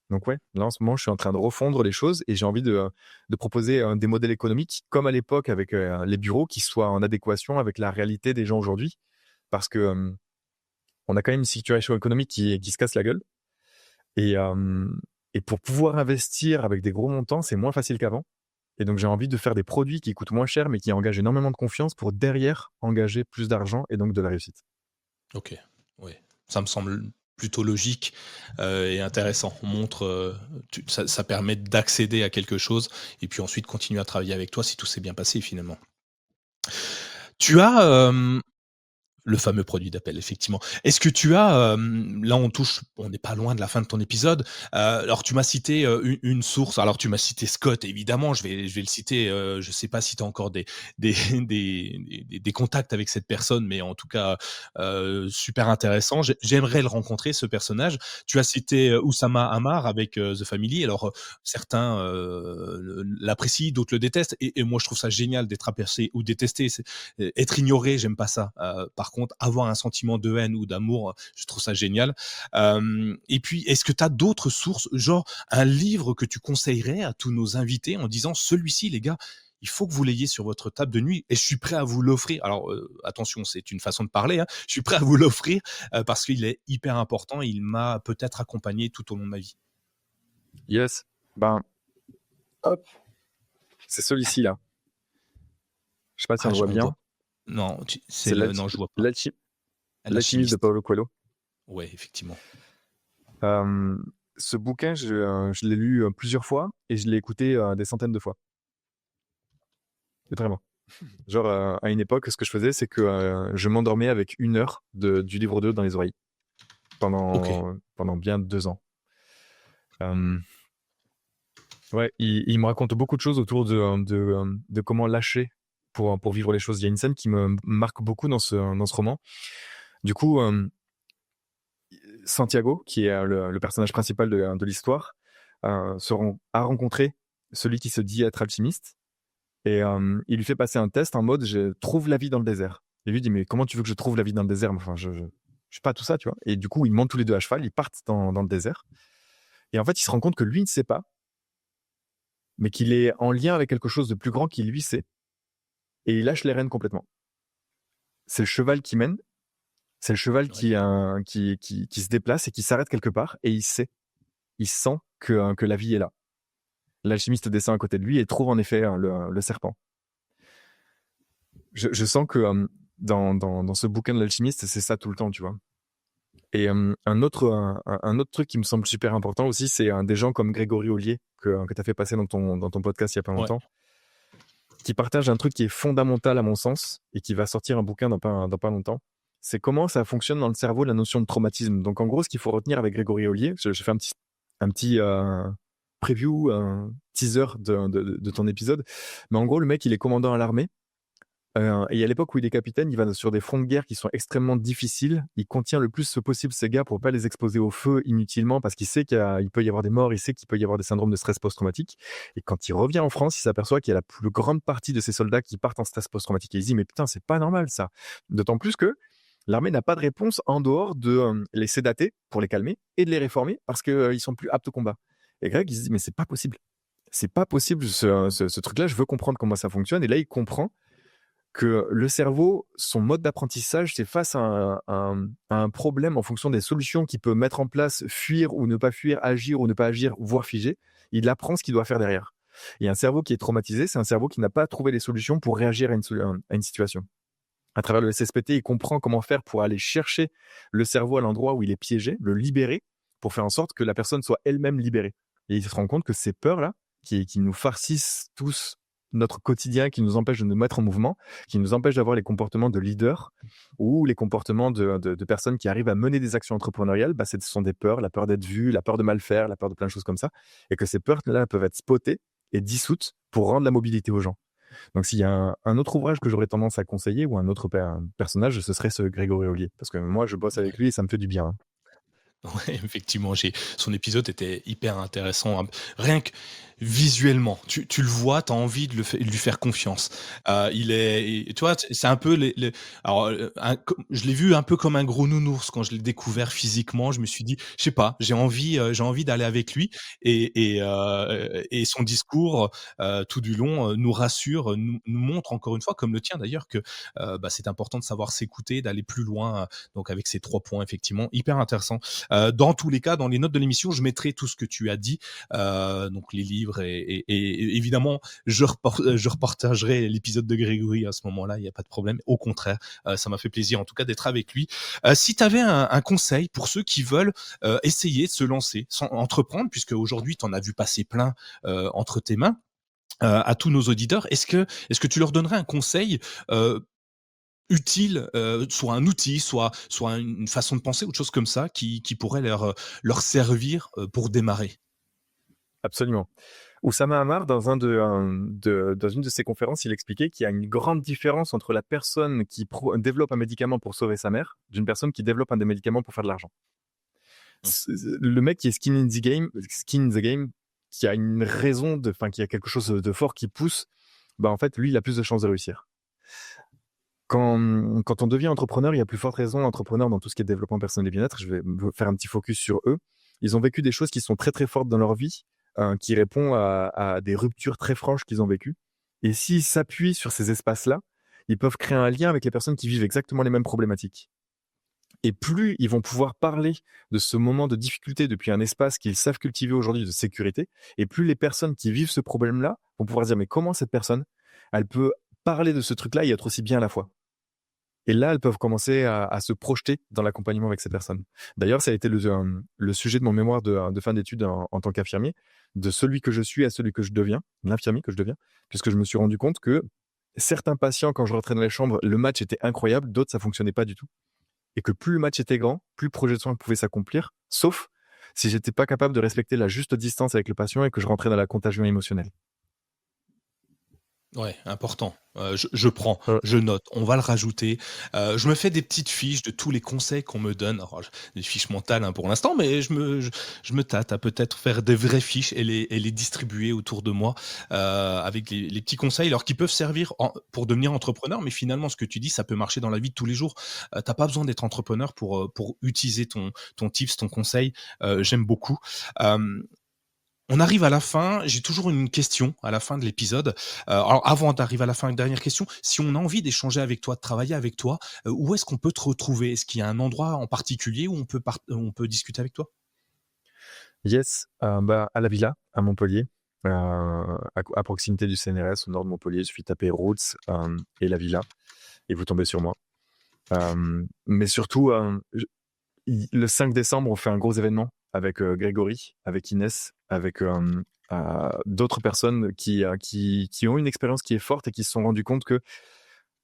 Donc ouais, là en ce moment, je suis en train de refondre les choses et j'ai envie de proposer des modèles économiques comme à l'époque avec les bureaux qui soient en adéquation avec la réalité des gens aujourd'hui. Parce que on a quand même une situation économique qui se casse la gueule. Et pour pouvoir investir avec des gros montants, c'est moins facile qu'avant. Et donc j'ai envie de faire des produits qui coûtent moins cher mais qui engagent énormément de confiance pour derrière engager plus d'argent et donc de la réussite. OK, ouais. Ça me semble plutôt logique, et intéressant. On montre, ça permet d'accéder à quelque chose et puis ensuite continuer à travailler avec toi si tout s'est bien passé finalement. Tu as, le fameux produit d'appel, effectivement. Est-ce que tu as, là on n'est pas loin de la fin de ton épisode, alors tu m'as cité, une source, alors tu m'as cité Scott évidemment, je vais le citer, je sais pas si tu as encore des des contacts avec cette personne, mais en tout cas, super intéressant. J'aimerais le rencontrer ce personnage. Tu as cité, Oussama Ammar avec, The Family. Alors, certains, l'apprécient, d'autres le détestent et moi je trouve ça génial d'être apprécié ou détesté. Être ignoré, j'aime pas ça. Par contre, avoir un sentiment de haine ou d'amour, je trouve ça génial. Et puis, est-ce que tu as d'autres sources, genre un livre que tu conseillerais à tous nos invités en disant celui-ci, les gars, il faut que vous l'ayez sur votre table de nuit et je suis prêt à vous l'offrir. Alors, attention, c'est une façon de parler, hein. Je suis prêt à vous l'offrir parce qu'il est hyper important et il m'a peut-être accompagné tout au long de ma vie. Yes. Ben, hop, c'est celui-ci là. Je sais pas si on Ah, le voit on voit. bien. Non, c'est C'est le. Non, je vois pas. L'alchimiste de L'alchimiste. Paulo Coelho. Ouais, effectivement. Euh, Ce bouquin, je l'ai lu plusieurs fois et je l'ai écouté des centaines de fois. Vraiment. Genre, à une époque, ce que je faisais, c'est que je m'endormais avec 1 heure du livre 2 dans les oreilles Ok. pendant bien 2 ans. Euh, ouais, il me raconte beaucoup de choses autour de comment lâcher pour vivre les choses. Il y a une scène qui me marque beaucoup dans ce roman. Du coup, Santiago, qui est le personnage principal de l'histoire, a rencontré celui qui se dit être alchimiste et il lui fait passer un test en mode je trouve la vie dans le désert. Et lui dit mais comment tu veux que je trouve la vie dans le désert? Enfin, je sais pas tout ça, tu vois. Et du coup, ils montent tous les deux à cheval, ils partent dans le désert. Et en fait, il se rend compte que lui ne sait pas, mais qu'il est en lien avec quelque chose de plus grand qui lui sait. Et il lâche les rênes complètement. C'est le cheval qui mène, c'est le cheval Ouais. qui se déplace et qui s'arrête quelque part et il sent que la vie est là. L'alchimiste descend à côté de lui et trouve en effet le serpent. Je sens que dans ce bouquin de l'alchimiste, c'est ça tout le temps, tu vois. Et un autre truc qui me semble super important aussi, c'est des gens comme Grégory Ollier, que tu as fait passer dans ton podcast il y a pas Ouais. longtemps, qui partagent un truc qui est fondamental à mon sens et qui va sortir un bouquin dans pas longtemps. C'est comment ça fonctionne dans le cerveau, la notion de traumatisme. Donc en gros, ce qu'il faut retenir avec Grégory Ollier, je fais un petit preview, un teaser de ton épisode. Mais en gros, le mec, il est commandant à l'armée. Et à l'époque où il est capitaine, il va sur des fronts de guerre qui sont extrêmement difficiles. Il contient le plus possible ses gars pour pas les exposer au feu inutilement parce qu'il sait qu'il peut y avoir des morts, il sait qu'il peut y avoir des syndromes de stress post-traumatique. Et quand il revient en France, il s'aperçoit qu'il y a la plus grande partie de ses soldats qui partent en stress post-traumatique. Et il se dit, mais putain, c'est pas normal ça. D'autant plus que l'armée n'a pas de réponse en dehors de les sédater pour les calmer et de les réformer parce qu'ils sont plus aptes au combat. Et Greg, il se dit, mais c'est pas possible. C'est pas possible ce truc-là, je veux comprendre comment ça fonctionne. Et là, il comprend que le cerveau, son mode d'apprentissage, c'est face à un problème en fonction des solutions qu'il peut mettre en place, fuir ou ne pas fuir, agir ou ne pas agir, voire figer. Il apprend ce qu'il doit faire derrière. Et un cerveau qui est traumatisé, c'est un cerveau qui n'a pas trouvé les solutions pour réagir à une situation. À travers le SSPT, il comprend comment faire pour aller chercher le cerveau à l'endroit où il est piégé, le libérer, pour faire en sorte que la personne soit elle-même libérée. Et il se rend compte que ces peurs-là, qui nous farcissent tous notre quotidien, qui nous empêche de nous mettre en mouvement, qui nous empêche d'avoir les comportements de leader ou les comportements de personnes qui arrivent à mener des actions entrepreneuriales, ce sont des peurs, la peur d'être vu, la peur de mal faire, la peur de plein de choses comme ça, et que ces peurs-là peuvent être spottées et dissoutes pour rendre la mobilité aux gens. Donc s'il y a un autre ouvrage que j'aurais tendance à conseiller ou un autre personnage, ce serait ce Grégory Ollier, parce que moi je bosse avec lui et ça me fait du bien, hein. Ouais, effectivement, son épisode était hyper intéressant, hein. Rien que visuellement, tu le vois, tu as envie de lui faire confiance. Tu vois, c'est un peu alors, je l'ai vu un peu comme un gros nounours quand je l'ai découvert physiquement. Je me suis dit, je sais pas, j'ai envie d'aller avec lui et son discours, tout du long, nous rassure, nous montre encore une fois, comme le tien d'ailleurs, que, c'est important de savoir s'écouter, d'aller plus loin, donc avec ces 3 points effectivement hyper intéressants. Dans tous les cas, dans les notes de l'émission, je mettrai tout ce que tu as dit, donc les livres et évidemment, je repartagerai l'épisode de Grégory à ce moment-là, il n'y a pas de problème. Au contraire, ça m'a fait plaisir en tout cas d'être avec lui. Si tu avais un conseil pour ceux qui veulent essayer de se lancer, sans entreprendre, puisque aujourd'hui, tu en as vu passer plein entre tes mains, à tous nos auditeurs, est-ce que tu leur donnerais un conseil utile, soit un outil, soit une façon de penser, autre chose comme ça, qui pourrait leur servir, pour démarrer? Absolument. Oussama Ammar, dans une de ses conférences, il expliquait qu'il y a une grande différence entre la personne qui développe un médicament pour sauver sa mère, d'une personne qui développe un des médicaments pour faire de l'argent. Mmh. Le mec qui est skin in the game, qui a une raison qui a quelque chose de fort qui pousse, en fait, lui, il a plus de chances de réussir. Quand on devient entrepreneur, il y a plus forte raison, entrepreneur dans tout ce qui est développement personnel et bien-être, je vais faire un petit focus sur eux. Ils ont vécu des choses qui sont très très fortes dans leur vie, qui répondent à des ruptures très franches qu'ils ont vécues. Et s'ils s'appuient sur ces espaces-là, ils peuvent créer un lien avec les personnes qui vivent exactement les mêmes problématiques. Et plus ils vont pouvoir parler de ce moment de difficulté depuis un espace qu'ils savent cultiver aujourd'hui de sécurité, et plus les personnes qui vivent ce problème-là vont pouvoir dire mais comment cette personne, elle peut parler de ce truc-là et être aussi bien à la fois. Et là, elles peuvent commencer à se projeter dans l'accompagnement avec ces personnes. D'ailleurs, ça a été le sujet de mon mémoire de fin d'études en tant qu'infirmier, de celui que je suis à celui que je deviens, l'infirmier que je deviens, puisque je me suis rendu compte que certains patients, quand je rentrais dans les chambres, le match était incroyable, d'autres, ça fonctionnait pas du tout. Et que plus le match était grand, plus le projet de soin pouvait s'accomplir, sauf si j'étais pas capable de respecter la juste distance avec le patient et que je rentrais dans la contagion émotionnelle. Ouais, important. Je prends, Euh, je note, on va le rajouter. Je me fais des petites fiches de tous les conseils qu'on me donne. Alors, des fiches mentales, hein, pour l'instant, mais je me tâte à peut-être faire des vraies fiches et les distribuer autour de moi, avec les petits conseils, alors qui peuvent servir pour devenir entrepreneur, mais finalement, ce que tu dis, ça peut marcher dans la vie de tous les jours. Tu pas besoin d'être entrepreneur pour utiliser ton tips, ton conseil. J'aime beaucoup. Hem On arrive à la fin, j'ai toujours une question à la fin de l'épisode. Alors avant d'arriver à la fin, une dernière question. Si on a envie d'échanger avec toi, de travailler avec toi, où est-ce qu'on peut te retrouver? Est-ce qu'il y a un endroit en particulier où on peut discuter avec toi? Yes, à la Villa, à Montpellier, à proximité du CNRS, au nord de Montpellier. Il suffit de taper Roots et la Villa et vous tombez sur moi. Mais surtout, le 5 décembre, on fait un gros événement avec Grégory, avec Inès, avec d'autres personnes qui ont une expérience qui est forte et qui se sont rendus compte que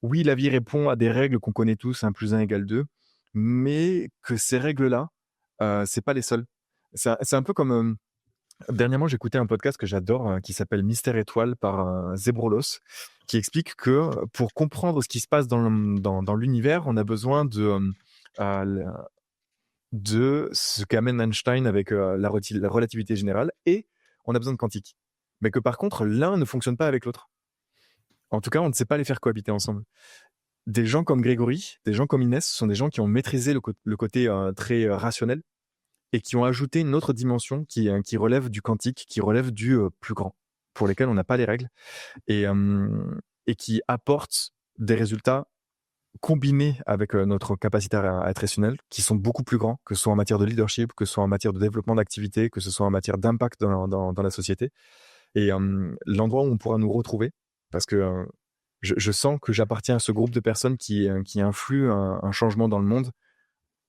oui, la vie répond à des règles qu'on connaît tous, 1 + 1 = 2, mais que ces règles-là, c'est pas les seules. C'est un peu comme, dernièrement, j'écoutais un podcast que j'adore, qui s'appelle Mystère Étoile par, Zebrolos, qui explique que, pour comprendre ce qui se passe dans l'univers, on a besoin de ce qu'amène Einstein avec, la relativité générale et on a besoin de quantique. Mais que par contre, l'un ne fonctionne pas avec l'autre. En tout cas, on ne sait pas les faire cohabiter ensemble. Des gens comme Grégory, des gens comme Inès, ce sont des gens qui ont maîtrisé le côté, très, rationnel et qui ont ajouté une autre dimension qui relève du quantique, qui relève du, plus grand, pour lesquels on n'a pas les règles et qui apportent des résultats combinés avec, notre capacité à être rationnel, qui sont beaucoup plus grands, que ce soit en matière de leadership, que ce soit en matière de développement d'activité, que ce soit en matière d'impact dans la société et l'endroit où on pourra nous retrouver parce que, je sens que j'appartiens à ce groupe de personnes qui influent un changement dans le monde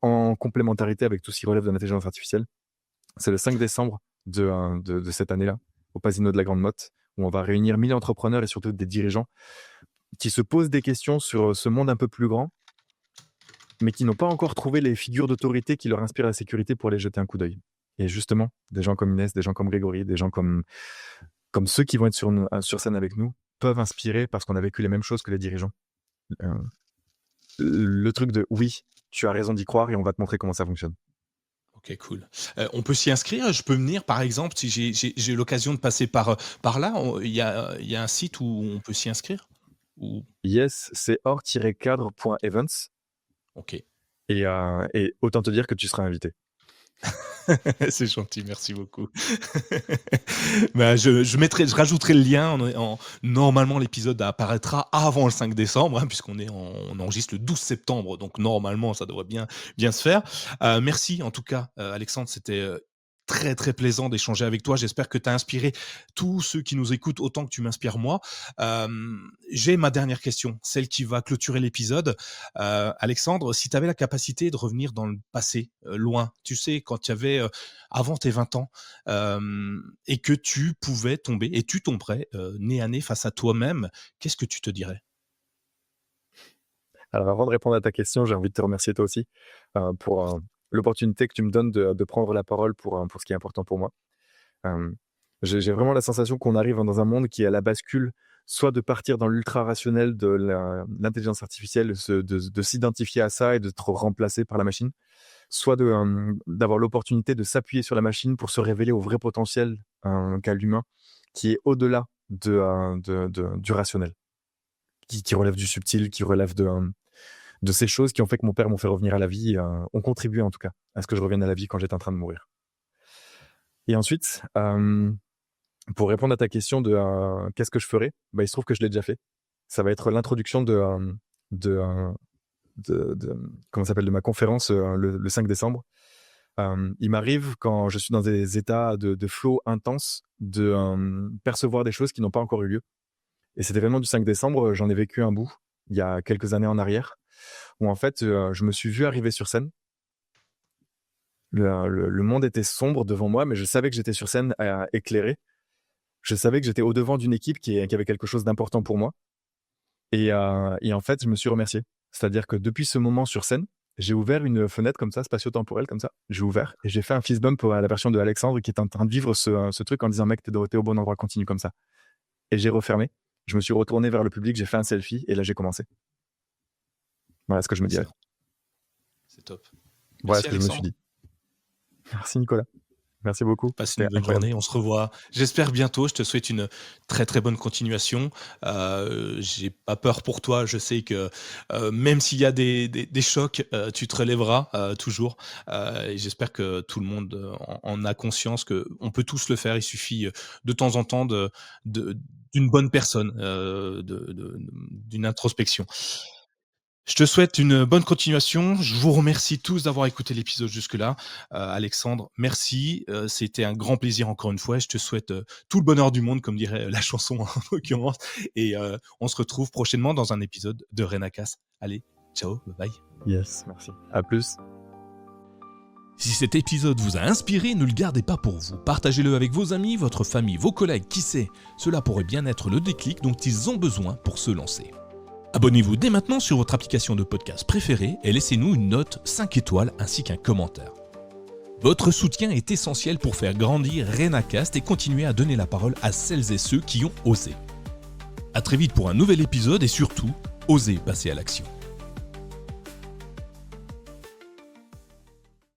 en complémentarité avec tout ce qui relève de l'intelligence artificielle. C'est le 5 décembre de cette année-là, au Pasino de la Grande Motte. où on va réunir 1000 entrepreneurs et surtout des dirigeants qui se posent des questions sur ce monde un peu plus grand, mais qui n'ont pas encore trouvé les figures d'autorité qui leur inspirent la sécurité pour aller jeter un coup d'œil. Et justement, des gens comme Inès, des gens comme Grégory, des gens comme ceux qui vont être sur scène avec nous peuvent inspirer parce qu'on a vécu les mêmes choses que les dirigeants. Le truc de oui, tu as raison d'y croire et on va te montrer comment ça fonctionne. Ok, cool. On peut s'y inscrire. Je peux venir, par exemple, si j'ai l'occasion de passer par là. Il y a un site où on peut s'y inscrire ou... Yes, c'est or-cadre.events. Ok. Et autant te dire que tu seras invité. C'est gentil, merci beaucoup. Ben, je rajouterai le lien. Normalement, l'épisode apparaîtra avant le 5 décembre, puisqu'on on enregistre le 12 septembre, donc normalement, ça devrait bien se faire. Merci en tout cas, Alexandre, c'était très très plaisant d'échanger avec toi. J'espère que tu as inspiré tous ceux qui nous écoutent autant que tu m'inspires moi. J'ai ma dernière question, celle qui va clôturer l'épisode. Alexandre, si tu avais la capacité de revenir dans le passé, loin, tu sais, quand tu avais avant tes 20 ans, et que tu pouvais tomber, et tu tomberais nez à nez face à toi-même, qu'est-ce que tu te dirais ? Alors avant de répondre à ta question, j'ai envie de te remercier toi aussi pour l'opportunité que tu me donnes de prendre la parole pour ce qui est important pour moi. J'ai vraiment la sensation qu'on arrive dans un monde qui est à la bascule, soit de partir dans l'ultra-rationnel de l'intelligence artificielle, de s'identifier à ça et de être remplacé par la machine, soit d'avoir l'opportunité de s'appuyer sur la machine pour se révéler au vrai potentiel qu'a l'humain, qui est au-delà du rationnel, qui relève du subtil, qui relève de ces choses qui ont fait que mon père m'ont fait revenir à la vie, ont contribué en tout cas à ce que je revienne à la vie quand j'étais en train de mourir. Et ensuite, pour répondre à ta question de qu'est-ce que je ferais, il se trouve que je l'ai déjà fait. Ça va être l'introduction de ma conférence le 5 décembre. Il m'arrive quand je suis dans des états de flow intense de percevoir des choses qui n'ont pas encore eu lieu. Et cet événement du 5 décembre, j'en ai vécu un bout il y a quelques années en arrière, où en fait, je me suis vu arriver sur scène. Le monde était sombre devant moi, mais je savais que j'étais sur scène éclairé. Je savais que j'étais au-devant d'une équipe qui avait quelque chose d'important pour moi. Et en fait, je me suis remercié. C'est-à-dire que depuis ce moment sur scène, j'ai ouvert une fenêtre comme ça, spatio-temporelle comme ça. J'ai ouvert et j'ai fait un fist bump à la version de Alexandre qui est en train de vivre ce truc en disant « Mec, t'es au bon endroit, continue comme ça ». Et j'ai refermé. Je me suis retourné vers le public, j'ai fait un selfie et là, j'ai commencé. Voilà ce que je me dirais. C'est top. Voilà ce que je me suis dit. Merci Nicolas. Merci beaucoup. Passe une bonne journée, on se revoit. J'espère bientôt. Je te souhaite une très très bonne continuation. J'ai pas peur pour toi. Je sais que même s'il y a des chocs, tu te relèveras toujours. Et j'espère que tout le monde en a conscience qu'on peut tous le faire. Il suffit de temps en temps d'une bonne personne, d'une introspection. Je te souhaite une bonne continuation. Je vous remercie tous d'avoir écouté l'épisode jusque-là. Alexandre, merci. C'était un grand plaisir encore une fois. Je te souhaite tout le bonheur du monde, comme dirait la chanson en l'occurrence. Et on se retrouve prochainement dans un épisode de Renacast. Allez, ciao, bye bye. Yes, merci. À plus. Si cet épisode vous a inspiré, ne le gardez pas pour vous. Partagez-le avec vos amis, votre famille, vos collègues, qui sait. Cela pourrait bien être le déclic dont ils ont besoin pour se lancer. Abonnez-vous dès maintenant sur votre application de podcast préférée et laissez-nous une note 5 étoiles ainsi qu'un commentaire. Votre soutien est essentiel pour faire grandir Renacast et continuer à donner la parole à celles et ceux qui ont osé. À très vite pour un nouvel épisode et surtout, osez passer à l'action.